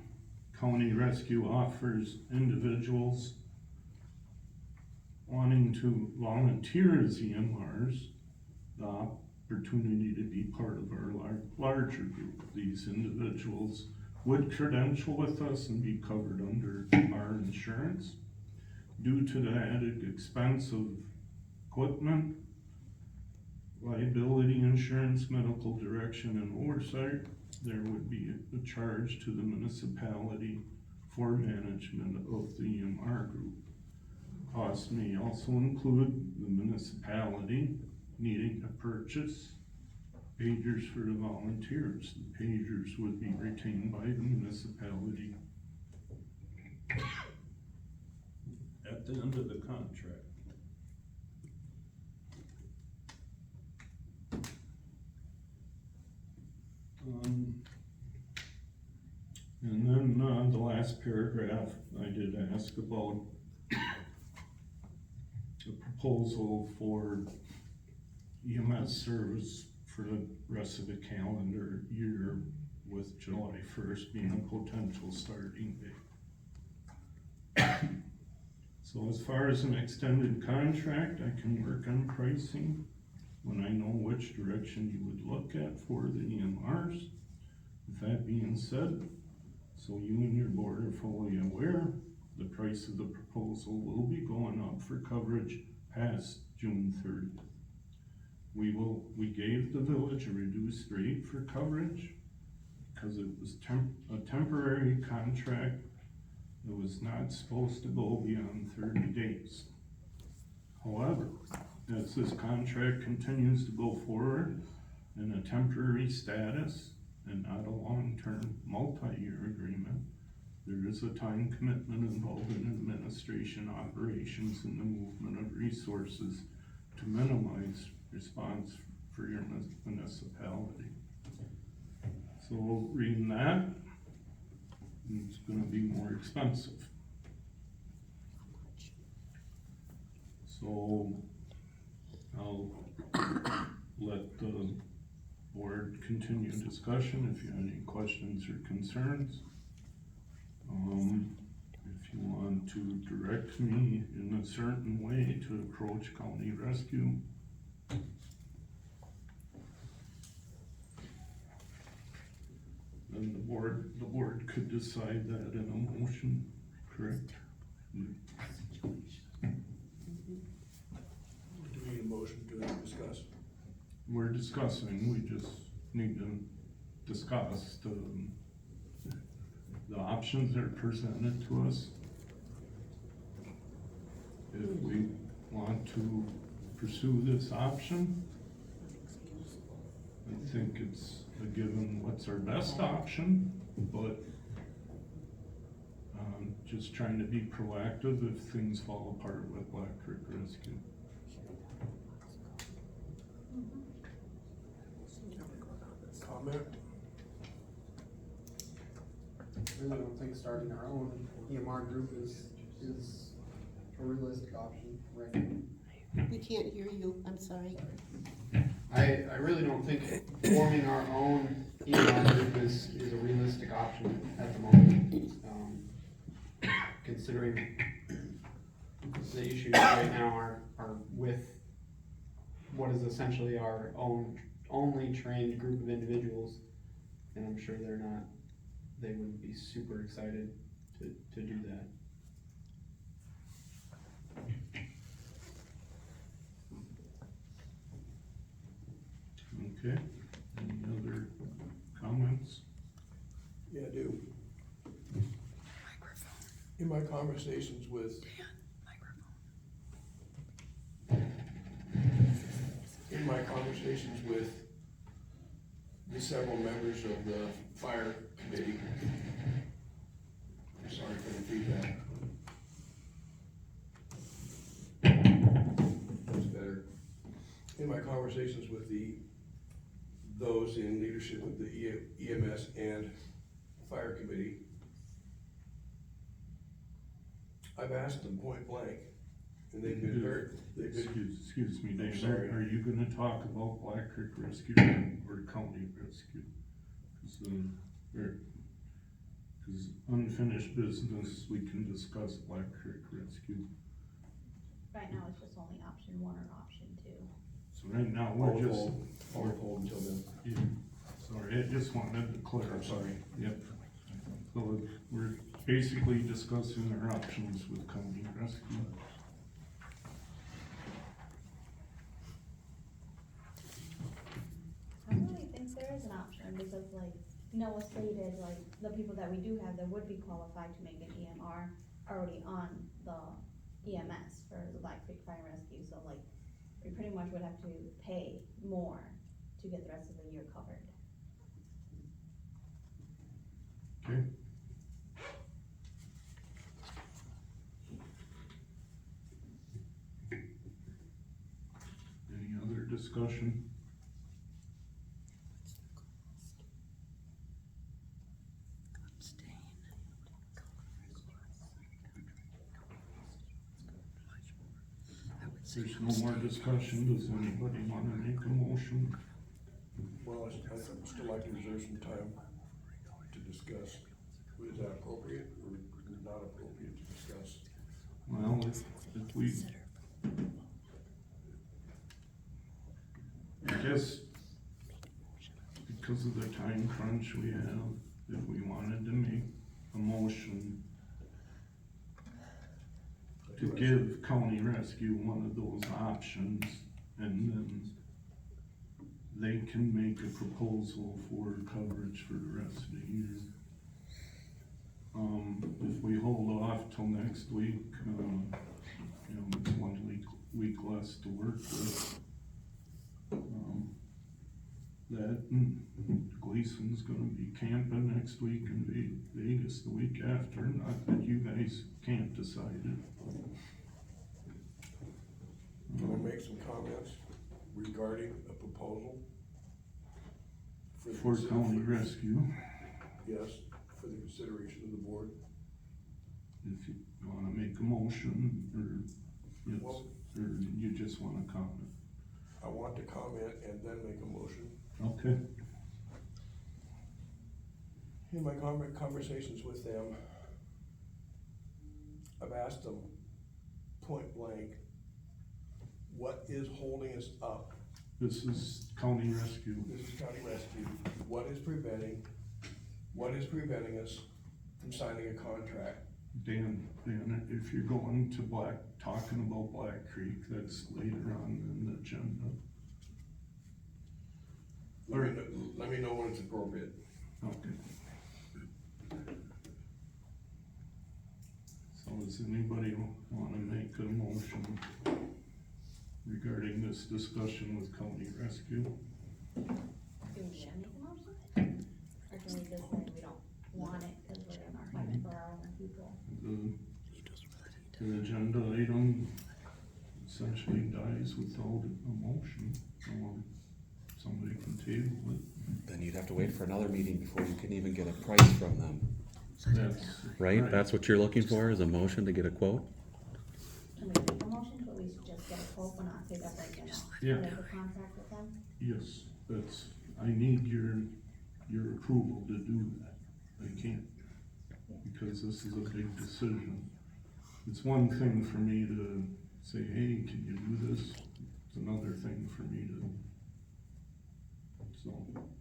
County Rescue offers individuals wanting to volunteer as EMRs the opportunity to be part of our larger group. These individuals would credential with us and be covered under our insurance. Due to the added expense of equipment, liability insurance, medical direction, and oversight, there would be a charge to the municipality for management of the EMR group. Costs may also include the municipality needing to purchase pagers for the volunteers. The pagers would be retained by the municipality at the end of the contract. And then, the last paragraph, I did ask about the proposal for EMS service for the rest of the calendar year, with July 1st being a potential starting date. So as far as an extended contract, I can work on pricing when I know which direction you would look at for the EMRs. With that being said, so you and your board are fully aware, the price of the proposal will be going up for coverage past June 30th. We gave the village a reduced rate for coverage because it was a temporary contract. It was not supposed to go beyond 30 days. However, as this contract continues to go forward in a temporary status and not a long-term multi-year agreement, there is a time commitment involved in administration operations and the movement of resources to minimize response for your municipality. So reading that, it's gonna be more expensive. So I'll let the board continue discussion if you have any questions or concerns. If you want to direct me in a certain way to approach county rescue, then the board could decide that in a motion, correct? Do we need a motion to discuss? We're discussing, we just need to discuss the options that are presented to us. If we want to pursue this option, I think it's a given what's our best option, but just trying to be proactive if things fall apart with Black Creek Rescue. Comment? I really don't think starting our own EMR group is a realistic option right now. We can't hear you, I'm sorry. I really don't think forming our own EMR group is a realistic option at the moment. Considering the issues right now are with what is essentially our only trained group of individuals, and I'm sure they wouldn't be super excited to do that. Okay, any other comments? Yeah, I do. In my conversations with the several members of the fire committee, I'm sorry for the feedback. That's better. In my conversations with those in leadership of the EMS and fire committee, I've asked them point blank, and they've been Excuse me, Dave, sorry. are you gonna talk about Black Creek Rescue or County Rescue? Cause unfinished business, we can discuss Black Creek Rescue. Right now, it's just only option 1 or option 2. So right now, we're just. I'll hold until then. Yeah, sorry, I just wanted to clarify. I'm sorry. Yep. So we're basically discussing our options with County Rescue. I don't really think there is an option because like Noah stated, like the people that we do have that would be qualified to make an EMR are already on the EMS for the Black Creek Fire Rescue, so like we pretty much would have to pay more to get the rest of the year covered. Okay. Any other discussion? If there's no more discussion, does anybody wanna make a motion? Well, I'd still like to reserve some time to discuss, is that appropriate or not appropriate to discuss? Well, if we, I guess, because of the time crunch we have, if we wanted to make a motion to give County Rescue one of those options, and then they can make a proposal for coverage for the rest of the year. If we hold off till next week, it's 1 week less to work with. That, Gleason's gonna be camping next week in Vegas the week after, not that you guys can't decide it. Can I make some comments regarding a proposal? For County Rescue, Yes, for the consideration of the board. if you wanna make a motion, or, yes, Well- or you just wanna comment. I want to comment and then make a motion. Okay. In my conversations with them, I've asked them point blank, what is holding us up? This is County Rescue. This is County Rescue. What is preventing us from signing a contract? Dan, if you're going to talking about Black Creek, that's later on in the agenda. Let me know when it's appropriate. Okay. So does anybody wanna make a motion regarding this discussion with County Rescue? Do we need to make a motion? Or can we just say we don't want it because we're in our fight for our own people? The agenda item essentially dies without a motion, or somebody can table it. Then you'd have to wait for another meeting before you can even get a price from them. That's Right, that's what you're looking for, is a motion to get a quote? Can we make a motion, but we should just get a quote, we're not say that like, Yeah. make a contract with them? Yes, I need your approval to do that. I can't, because this is a big decision. It's one thing for me to say, hey, can you do this? It's another thing for me to. So,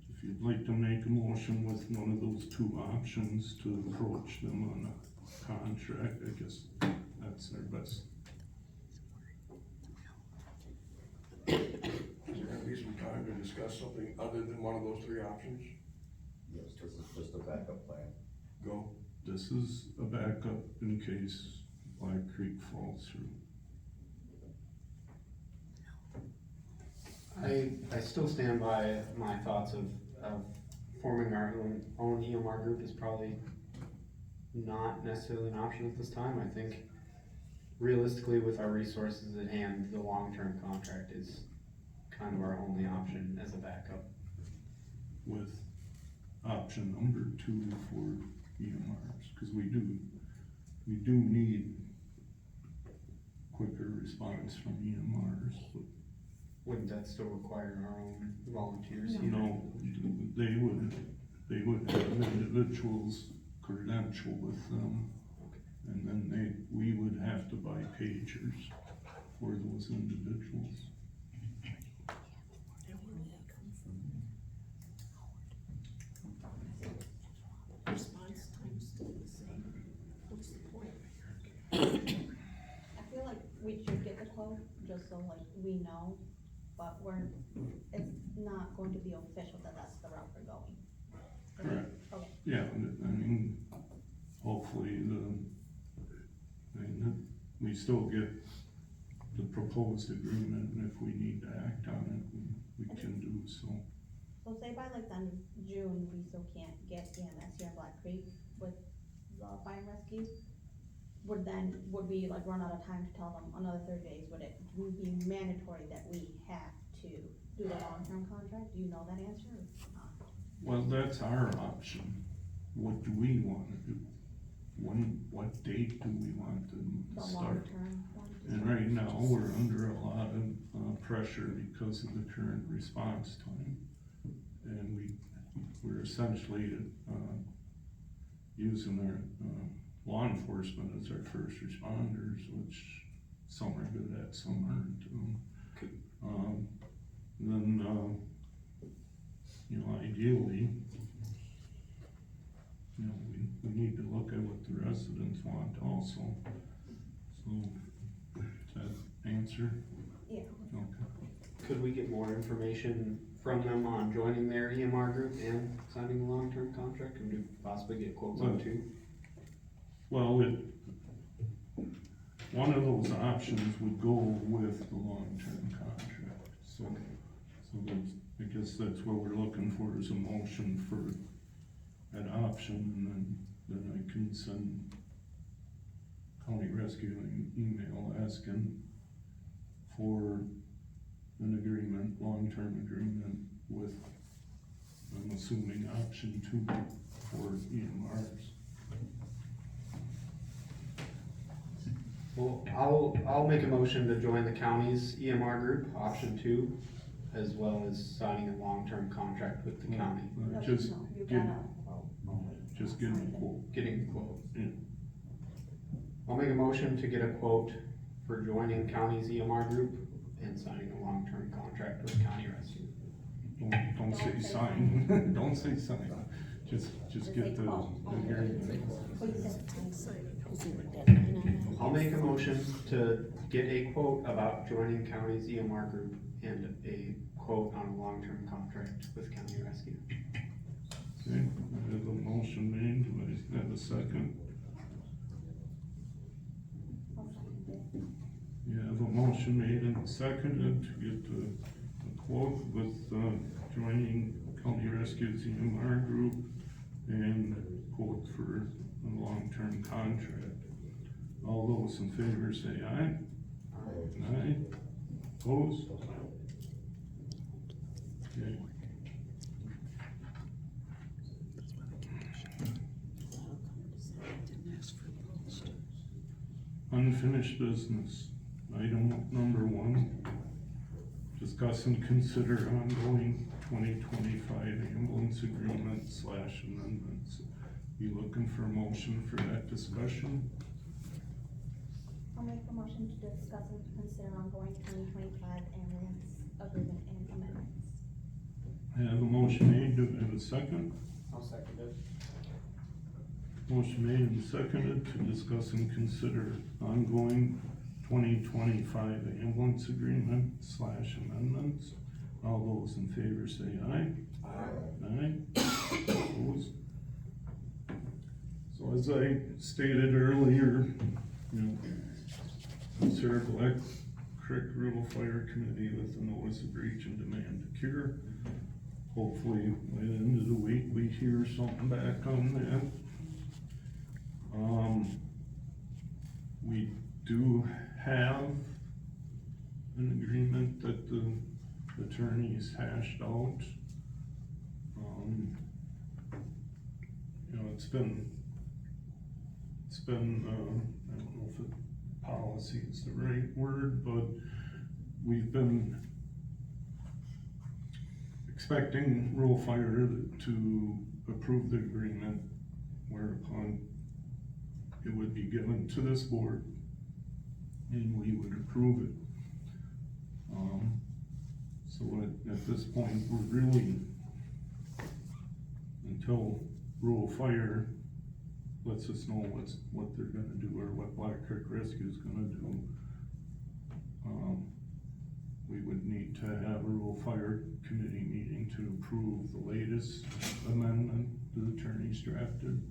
if you'd like to make a motion with one of those two options to approach them on a contract, I guess that's their best. Is there gonna be some time to discuss something other than one of those three options? Yes, this is just a backup plan. Go. This is a backup in case Black Creek falls through. I still stand by my thoughts of forming our own EMR group is probably not necessarily an option at this time. I think realistically with our resources at hand, the long-term contract is kind of our only option as a backup. With option number 2 for EMRs, because we do need quicker response from EMRs, but Wouldn't that still require our own volunteers? no, they would have individuals credential with them, and then we would have to buy pagers for those individuals. Response time's still the same. What's the point? I feel like we should get the quote, just so like we know, but it's not going to be official that that's the route we're going. Correct. Okay. Yeah, I mean, hopefully we still get the proposed agreement, and if we need to act on it, we can do so. So say by like the end of June, we still can't get EMS here in Black Creek with the fire and rescue? Would we like run out of time to tell them another 30 days? Would it be mandatory that we have to do the long-term contract? Do you know that answer or not? Well, that's our option. What do we wanna do? What date do we want them The to start? long-term one? And right now, we're under a lot of pressure because of the current response time. And we're essentially, using our, law enforcement as our first responders, which some are good at, some aren't. Ideally, we need to look at what the residents want also. So, does that answer? Yeah. Okay. Could we get more information from them on joining their EMR group and signing a long-term contract? Could we possibly get quotes on two? Well, one of those options would go with the long-term contract, so I guess that's what we're looking for, is a motion for that option, and then I can send County Rescue an email asking for an agreement, long-term agreement with, I'm assuming, option 2 for EMRs. Well, I'll make a motion to join the county's EMR group, option 2, as well as signing a long-term contract with the county. No, Just no, you give, gotta vote. just give them a quote. Getting a quote. Yeah. I'll make a motion to get a quote for joining county's EMR group and signing a long-term contract with County Rescue. Don't say sign, don't say sign, just get the agreement. I'll make a motion to get a quote about joining county's EMR group and a quote on a long-term contract with County Rescue. Okay, I have a motion made, do I have a second? You have a motion made and seconded to get a quote with, joining County Rescue's EMR group and a quote for a long-term contract. All those in favor say aye. Aye. Opposed? Okay. Unfinished business. Item number 1, discuss and consider ongoing 2025 ambulance agreement / amendments. You looking for a motion for that discussion? I'll make a motion to discuss and consider ongoing 2025 ambulance agreement and amendments. I have a motion made, do I have a second? I'll second it. Motion made and seconded to discuss and consider ongoing 2025 ambulance agreement / amendments. All those in favor say aye. Aye. Opposed? So as I stated earlier, consider Black Creek Rural Fire Committee with a notice of breach and demand to cure. Hopefully by the end of the week, we hear something back on that. We do have an agreement that the attorneys hashed out. It's been, I don't know if policy is the right word, but we've been expecting Rural Fire to approve the agreement, whereupon it would be given to this board and we would approve it. So at this point, we're really, until Rural Fire lets us know what they're gonna do, or what Black Creek Rescue is gonna do, we would need to have a Rural Fire Committee meeting to approve the latest amendment the attorneys drafted.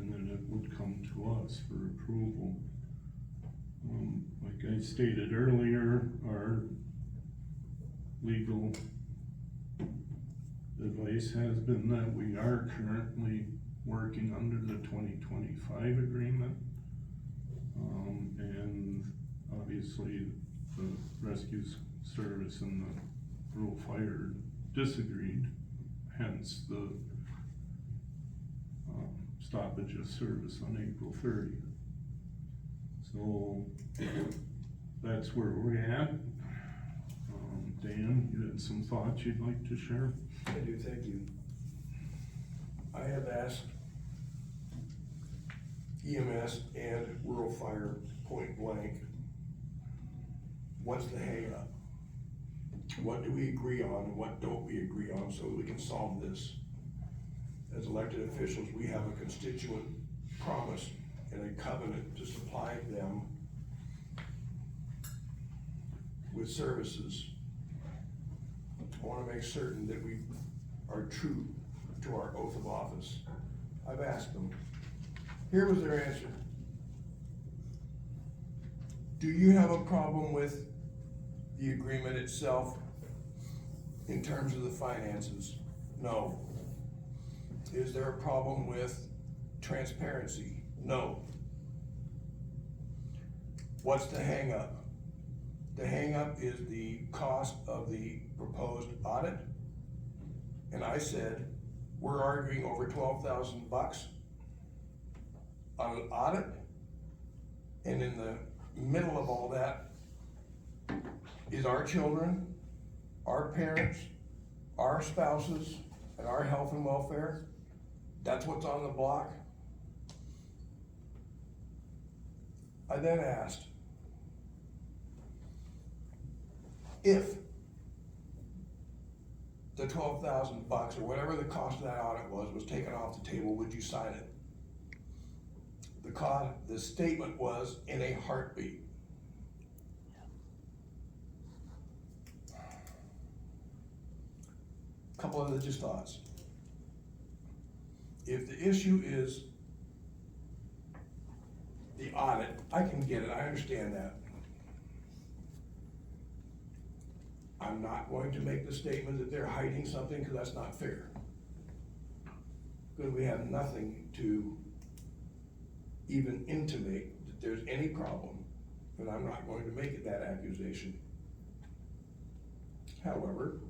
and then it would come to us for approval. Like I stated earlier, our legal advice has been that we are currently working under the 2025 agreement. And obviously the rescue service and the rural fire disagreed, hence the stoppage of service on April 30th. So that's where we're at. Dan, you had some thoughts you'd like to share? I do, thank you. I have asked EMS and rural fire point blank, what's the hang up? What do we agree on and what don't we agree on so that we can solve this? As elected officials, we have a constituent promise and a covenant to supply them with services. I wanna make certain that we are true to our oath of office. I've asked them. Here was their answer. Do you have a problem with the agreement itself in terms of the finances? No. Is there a problem with transparency? No. What's the hang up? The hang up is the cost of the proposed audit. And I said, we're arguing over $12,000 on an audit. And in the middle of all that is our children, our parents, our spouses, and our health and welfare. That's what's on the block. I then asked, if the $12,000 or whatever the cost of that audit was taken off the table, would you sign it? The statement was, in a heartbeat. Couple of just thoughts. If the issue is the audit, I can get it, I understand that. I'm not going to make the statement that they're hiding something, because that's not fair. Because we have nothing to even intimate that there's any problem, and I'm not going to make it that accusation. However,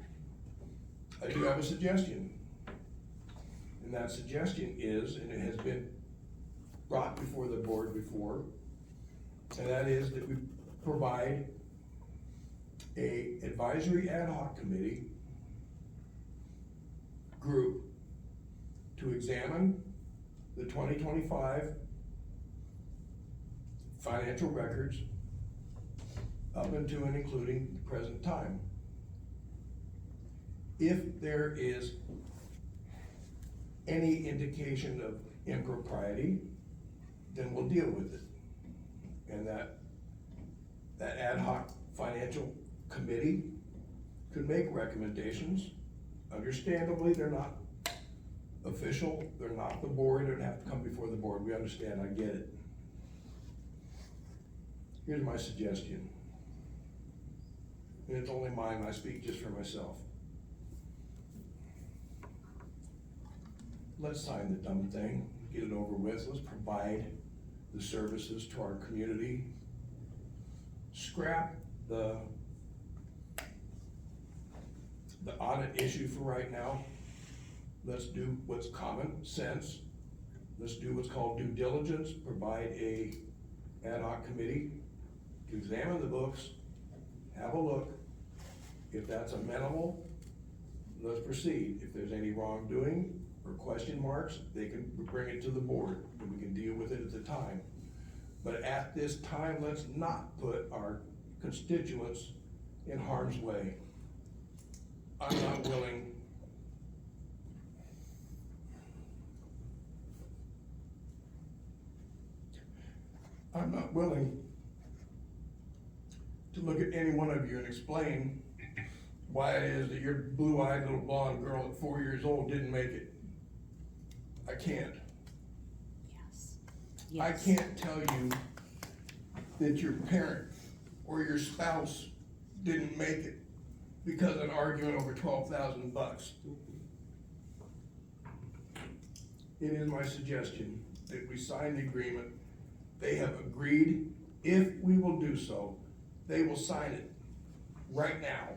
I do have a suggestion. And that suggestion is, and it has been brought before the board before, and that is that we provide a advisory ad hoc committee group to examine the 2025 financial records up into and including the present time. If there is any indication of impropriety, then we'll deal with it. And that ad hoc financial committee could make recommendations. Understandably, they're not official, they're not the board, they'd have to come before the board. We understand, I get it. Here's my suggestion. And it's only mine, I speak just for myself. Let's sign the dumb thing, get it over with, let's provide the services to our community. Scrap the audit issue for right now. Let's do what's common sense. Let's do what's called due diligence, provide a ad hoc committee to examine the books, have a look. If that's amenable, let's proceed. If there's any wrongdoing or question marks, they can bring it to the board and we can deal with it at the time. But at this time, let's not put our constituents in harm's way. I'm not willing to look at any one of you and explain why it is that your blue-eyed little blonde girl at 4 years old didn't make it. I can't. I Yes. can't tell you that your parent or your spouse didn't make it because of an argument over $12,000. It is my suggestion that we sign the agreement. They have agreed, if we will do so, they will sign it right now.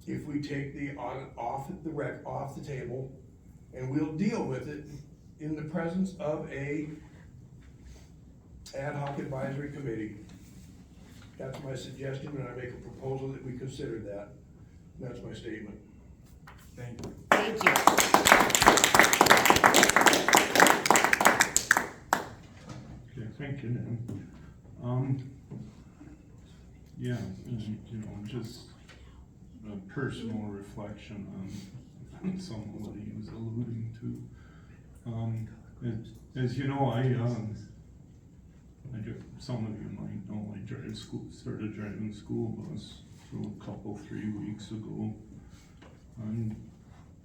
If we take the audit off the table, and we'll deal with it in the presence of a ad hoc advisory committee. That's my suggestion, and I make a proposal that we consider that. That's my statement. Thank you. Thank you. Okay, thank you, Dan. Yeah, and, you know, just a personal reflection on some of what he was alluding to. As you know, some of you might know, I started driving school bus a couple, 3 weeks ago. I'm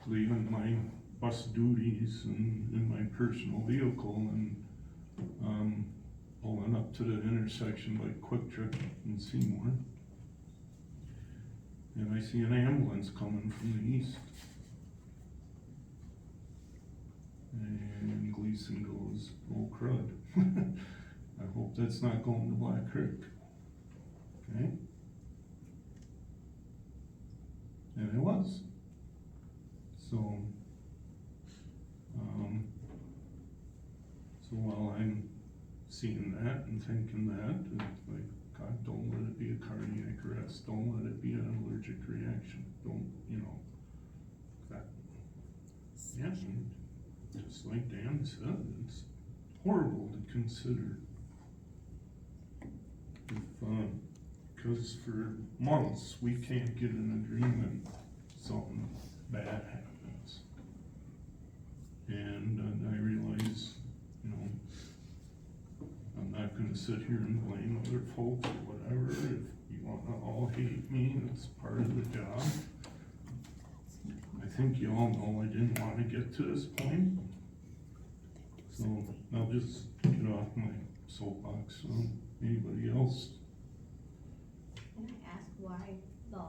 leaving my bus duties in my personal vehicle and, pulling up to the intersection by Quick Trip in Seymour. And I see an ambulance coming from the east. And Gleason goes, oh crud. I hope that's not going to Black Creek. Okay? And it was. So while I'm seeing that and thinking that, it's like, God, don't let it be a cardiac arrest, don't let it be an allergic reaction, don't, you know, that. Yeah, and just like Dan said, it's horrible to consider. Because for months, we can't get an agreement, something bad happens. And I realize, you know, I'm not gonna sit here and blame other folks or whatever. If you wanna all hate me, it's part of the job. I think you all know I didn't wanna get to this point. So I'll just get off my soapbox. Anybody else? Can I ask why the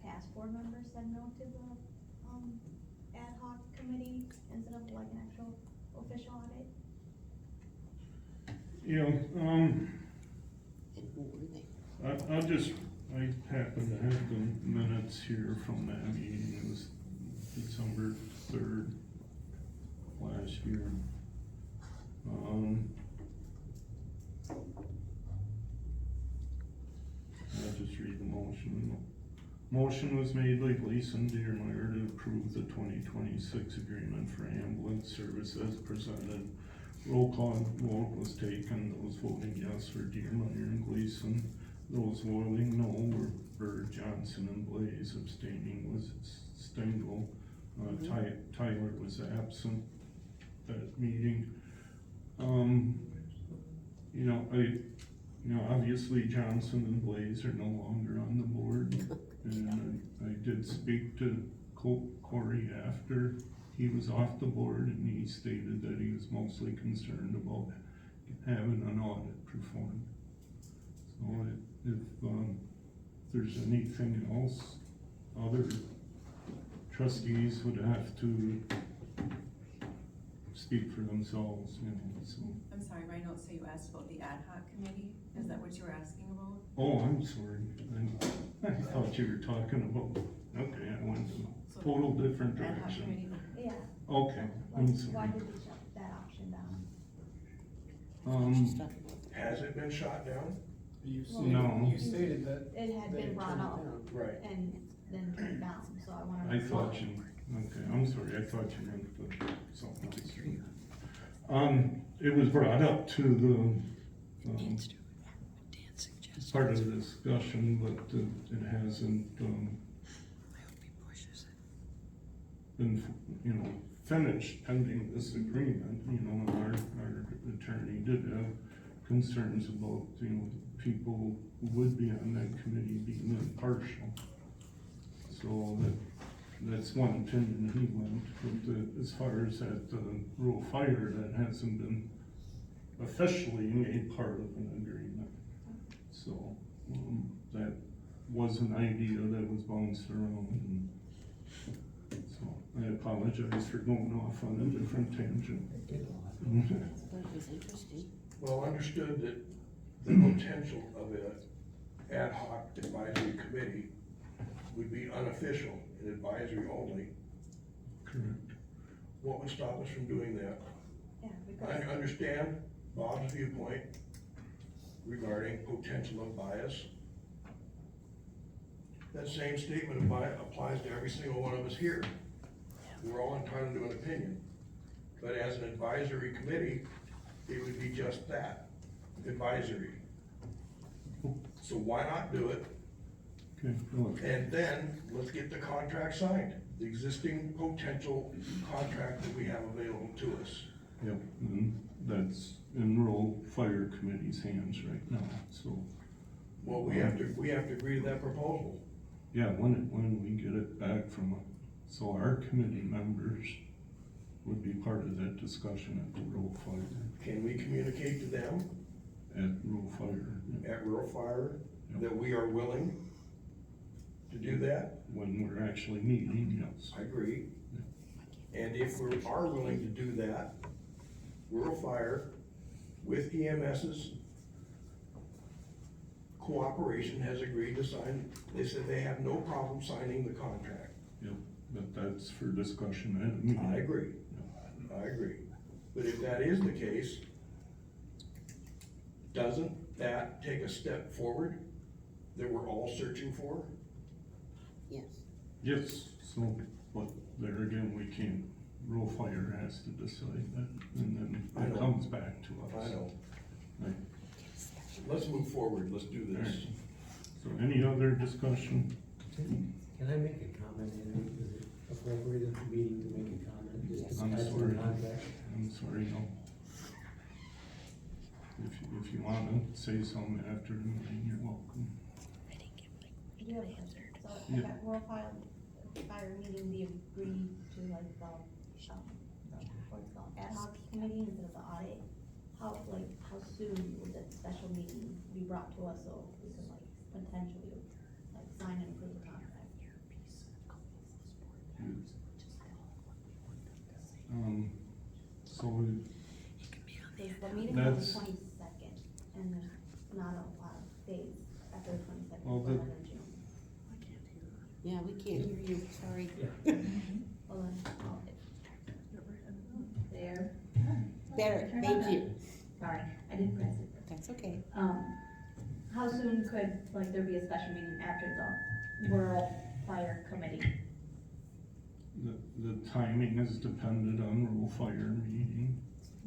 past board members said no to the ad hoc committee instead of like an actual official audit? You know, And who were they? I happen to have the minutes here from that meeting. It was December 3rd last year. I'll just read the motion. Motion was made by Gleason Deermeyer to approve the 2026 agreement for ambulance service as presented. Roll call vote was taken. Those voting yes were Deermeyer and Gleason. Those voting no were Bird, Johnson, and Blaze. Abstaining was Stengel. Tyler was absent at meeting. Obviously Johnson and Blaze are no longer on the board. And I did speak to Corey after he was off the board, and he stated that he was mostly concerned about having an audit performed. So if there's anything else, other trustees would have to speak for themselves, you know, so. I'm sorry, my notes say you asked about the ad hoc committee, is that what you were asking about? Oh, I'm sorry, I thought you were talking about, okay, I went in a total different Ad hoc direction. committee? Yeah. Okay, I'm Why sorry. did we shut that option down? Has it been shot down? No. You stated that. It had they been brought turned it up. down. Right. And then turned down, so I wanted to. I thought you, okay, I'm sorry, I thought you meant the, something else. It was brought up to the, part of the discussion, but it hasn't, been, you know, finished pending this agreement, you know, and our attorney did have concerns about, you know, people who would be on that committee being impartial. So that's one opinion he went, but as far as that rural fire, that hasn't been officially made part of an agreement. So, that was an idea that was bounced around, and so I apologize for going off on a different tangent. That was interesting. Well, understood that the potential of a ad hoc advisory committee would be unofficial and advisory only. Correct. What would stop us from doing that? Yeah, I because, understand Bob's viewpoint regarding potential of bias. That same statement of bias applies to every single one of us here. We're all entitled to an opinion. But as an advisory committee, it would be just that, advisory. So why not do it? Okay, look, And then let's get the contract signed, the existing potential contract that we have available to us. yep, and that's in rural fire committee's hands right now, so. Well, we have to agree to that proposal. Yeah, when we get it back from, so our committee members would be part of that discussion at the rural fire, Can we communicate to them at rural fire, yeah, at Rural Fire that we are willing to do that? when we're actually meeting, yes. I agree. And if we are willing to do that, Rural Fire with EMS's cooperation has agreed to sign, they said they have no problem signing the contract. Yep, but that's for discussion at a meeting. I agree. I agree. But if that is the case, doesn't that take a step forward that we're all searching for? Yes. Yes, so, but there again, we can't, rural fire has to decide that, and then I know. it comes back to us. I know. Right. Let's move forward, let's do this. Alright. So any other discussion? Can I make a comment, Henry? Is it appropriate at the meeting to make a comment? Just to I'm discuss the sorry. contract? I'm sorry, no. If you wanna say something after the meeting, you're welcome. I do have a question. So Yeah. at Rural Fire meeting, we agreed to like the, what's it called, ad hoc committee instead of the audit. How soon would that special meeting be brought to us so we could like potentially like sign and approve the contract? So, Cause the meeting is on the That's- 22nd, and there's not a lot of days after the 22nd, Well, for the- another June. Yeah, we can't hear you, sorry. Well, then, There. Better, thank you. Sorry, I didn't press it. That's okay. How soon could, like, there be a special meeting after the rural fire committee? the timing is dependent on rural fire meeting,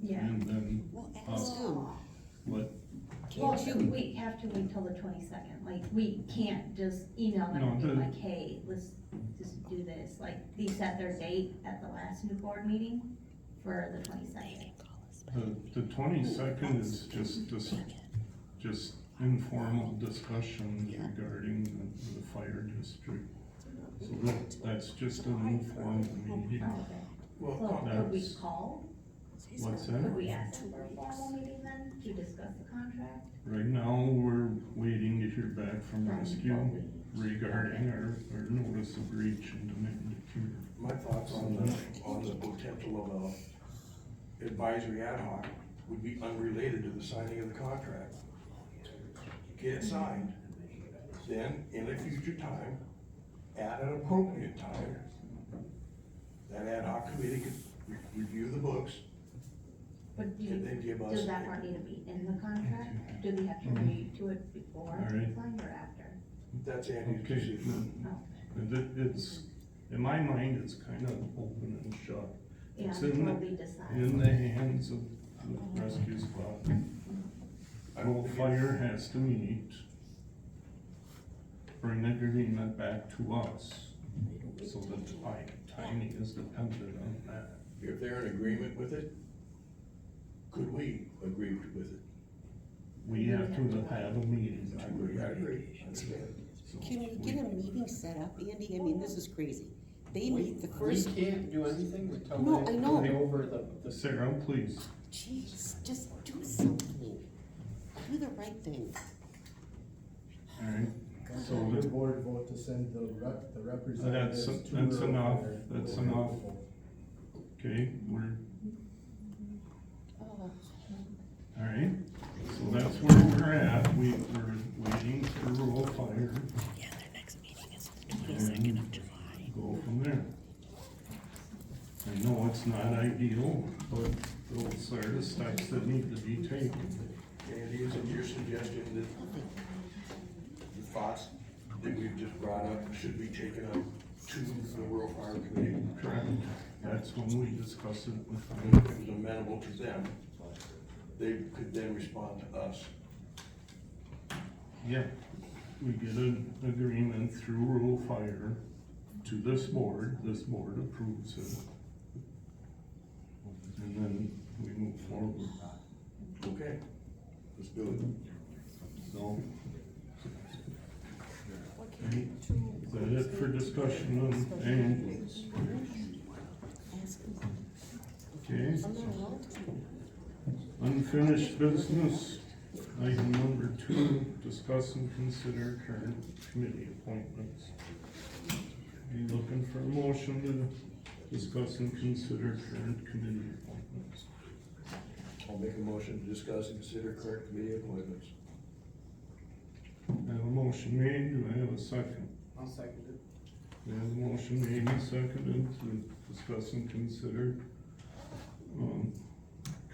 and then, Well, ask them. what, Well, Can't you? we have to wait till the 22nd, like, we can't just email them No, and be the- like, hey, let's just do this, like, they set their date at the last new board meeting for the 22nd. the 22nd is just informal discussions regarding the fire district. So that's just an informal meeting. Okay. Well, So could we That's- call, What's could that? we ask them for a formal meeting then to discuss the contract? Right now, we're waiting to hear back from Rescue regarding our notice of breach and demand to cure. my thoughts on the potential of a advisory ad hoc would be unrelated to the signing of the contract. Get it signed, then in a future time, at an appropriate time, that ad hoc committee could review the books, But do and then give us. does that part need to be in the contract? Do they have to agree to it before All right. it's signed or after? That's Andy's Okay, decision. No. it's, in my mind, it's kind of open and shut. Yeah, It's in will the, we decide? in the hands of the rescue squad. Rural fire has to meet, bring the agreement back to us, so that the timing is dependent on that. If they're in agreement with it, could we agree with it? We have to have a meeting. I agree, I understand. So Can we get a meeting set up, Andy? I mean, this is crazy. They meet the We first, can't do anything until No, I know. they go over the Sarah, please, Jeez, just do something. Do the right thing. Alright, so The the- board vote to send the representatives to. that's rural enough, fire. that's enough. okay, Oh. alright, so that's where we're at, we're waiting for rural fire. Yeah, their next meeting is the 22nd of July. Go from there. I know it's not ideal, but those are the steps that need to be taken. Andy, is it your suggestion that the thoughts that we've just brought up should be taken up to the rural fire committee? Correct. That's when we discuss it with And them. if it was amenable to them, they could then respond to us. Yeah, we get an agreement through rural fire to this board approves it. And then we move forward. Okay, let's do it. So. Okay, is that it for discussion on ambulance? Okay. Unfinished business, item number 2, discuss and consider current committee appointments. Are you looking for a motion to discuss and consider current committee appointments? I'll make a motion to discuss and consider current committee appointments. I have a motion made, do I have a second? I'll second it. We have a motion made and seconded to discuss and consider,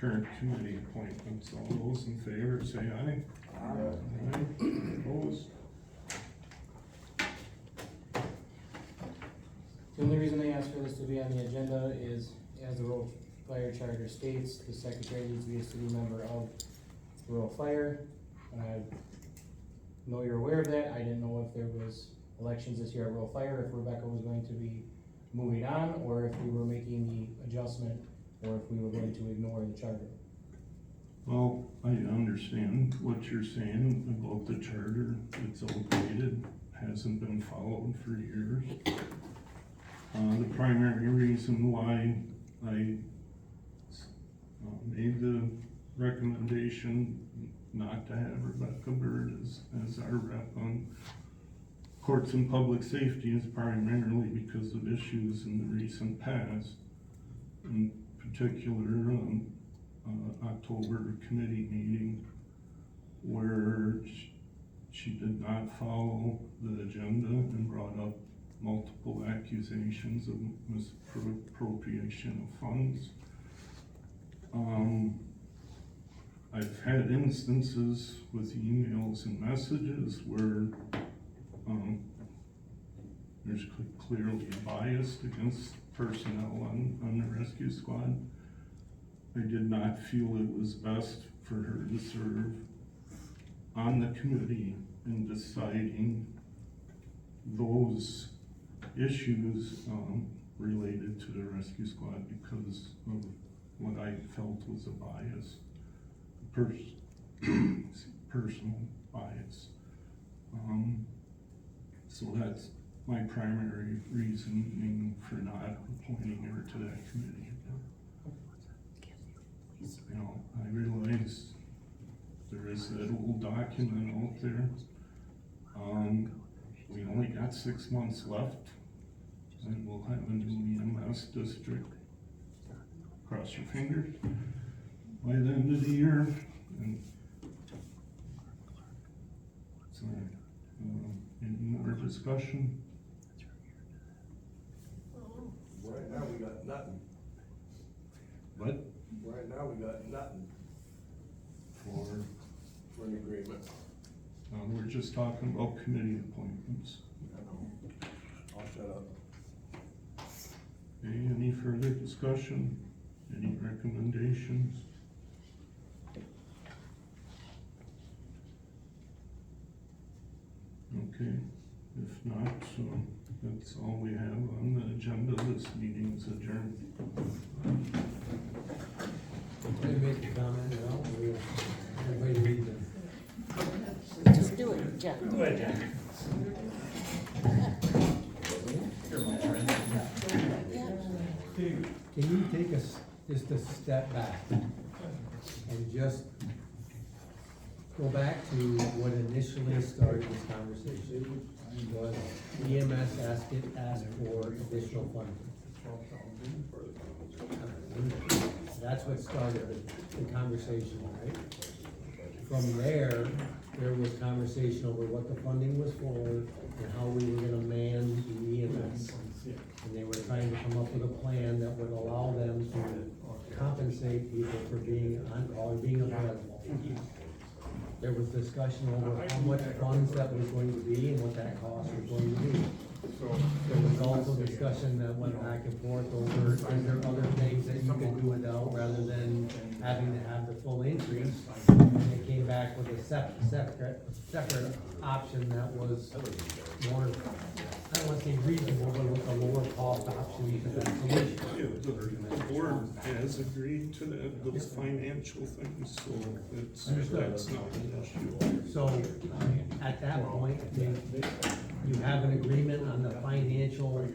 current committee appointments. All those in favor say aye. Aye. Opposed? The only reason I asked for this to be on the agenda is, as the rural fire charter states, the secretary needs to be a city member of rural fire. I know you're aware of that, I didn't know if there was elections this year at rural fire, if Rebecca was going to be moving on, or if we were making the adjustment, or if we were going to ignore the charter. Well, I understand what you're saying about the charter. It's outdated, hasn't been followed for years. The primary reason why I made the recommendation not to have Rebecca Bird as our rep on courts and public safety is primarily because of issues in the recent past. In particular, October committee meeting where she did not follow the agenda and brought up multiple accusations of misappropriation of funds. I've had instances with emails and messages where there's clearly a bias against personnel on the rescue squad. I did not feel it was best for her to serve on the committee in deciding those issues related to the rescue squad because of what I felt was a bias, personal bias. So that's my primary reasoning for not appointing her to that committee. You know, I realize there is that old document out there. We only got 6 months left, and we'll have a new EMS district. Cross your fingers by the end of the year. And so, any more discussion? Right now, we got nothing. What? Right now, we got nothing for an agreement. We're just talking about committee appointments. I know. I'll shut up. Okay, any further discussion? Any recommendations? Okay, if not, so that's all we have on the agenda. This meeting is adjourned. Can I make a comment at all? Everybody read them. Just do it, John. Go ahead, John. Yeah. Can you take us just a step back? and just go back to what initially started this conversation, was EMS asked for additional funding. That's what started the conversation, right? From there was conversation over what the funding was for and how we were gonna man the EMS. And they were trying to come up with a plan that would allow them to compensate people for being on call or being available. There was discussion over how much funds that was going to be and what that cost was going to be. There was also discussion that went back and forth over, is there other things that you can do without rather than having to have the full increase? And they came back with a separate option that was more, I don't wanna say reasonable, but with a lower cost option to that solution. Yeah, the board has agreed to that, those financial things, so it's, Understood. that's not an issue. So, at that point, you have an agreement on the financial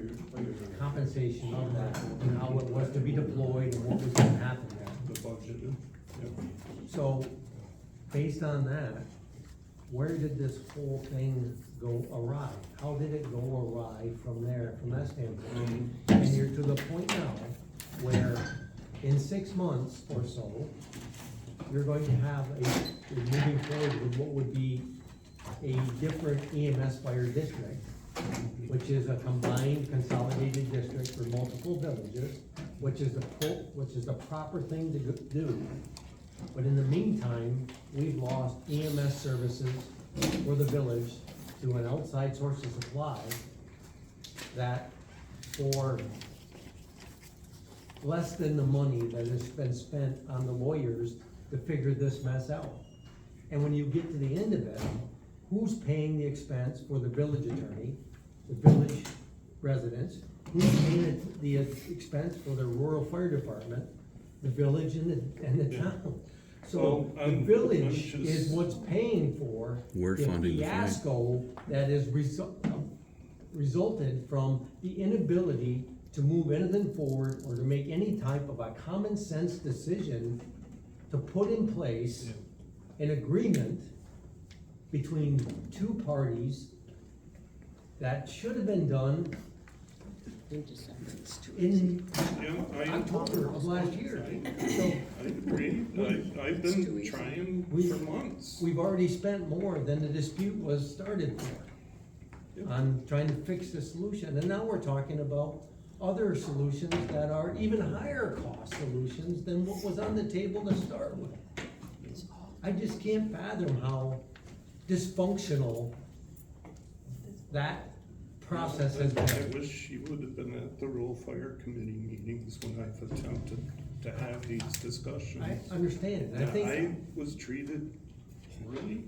compensation of that, and how it was to be deployed and what was gonna happen there. The budget, yep. So, based on that, where did this whole thing go awry? How did it go awry from there, from that standpoint? And you're to the point now where in 6 months or so, you're going to have you're moving forward with what would be a different EMS fire district, which is a combined consolidated district for multiple villages, which is the proper thing to do. But in the meantime, we've lost EMS services for the village to an outside source of supply that for less than the money that has been spent on the lawyers to figure this mess out. And when you get to the end of it, who's paying the expense for the village attorney, the village residents? Who's paying the expense for the rural fire department, the village and the town? So Well, the village I'm is just- what's paying for We're the funding the fight. fiasco that is resulted from the inability to move anything forward or to make any type of a common sense decision to put in place an agreement between two parties that should have been done in Yeah, October of last year. So I agree, I've been trying for months. we've already spent more than the dispute was started for on trying to fix the solution. And now we're talking about other solutions that are even higher cost solutions than what was on the table to start with. I just can't fathom how dysfunctional that process has I been. wish you would have been at the rural fire committee meetings when I've attempted to have these discussions. I understand, I Yeah, think. I was treated poorly.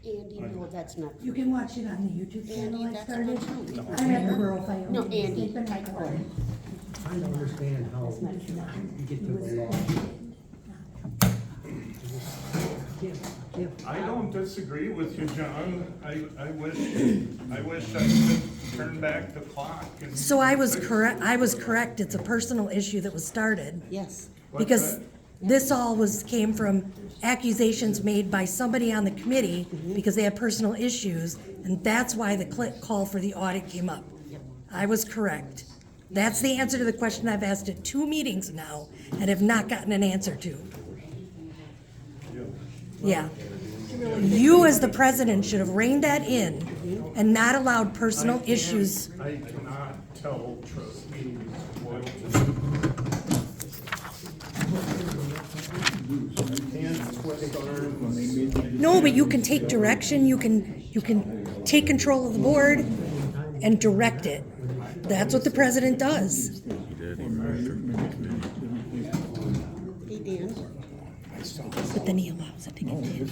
Andy, no, that's not. You can watch it on the YouTube channel Andy, I that's started. not true. I'm at the rural fire. No, meetings. Andy, They've been recorded. I don't understand how you get to the law. I don't disagree with you, John. I wish I could turn back the clock and. So I was correct, it's a personal issue that was started. Yes. Because this all came from accusations made by somebody on the committee because they had personal issues, and that's why the call for the audit came up. I was correct. That's the answer to the question I've asked at 2 meetings now and have not gotten an answer to. Yeah. You as the president should have reined that in and not allowed personal issues. I cannot tell trustees what to do. I can't twist arms. No, but you can take direction, you can take control of the board and direct it. That's what the president does. He did, he removed her from the committee. Hey, Dan. But then he allows it to continue.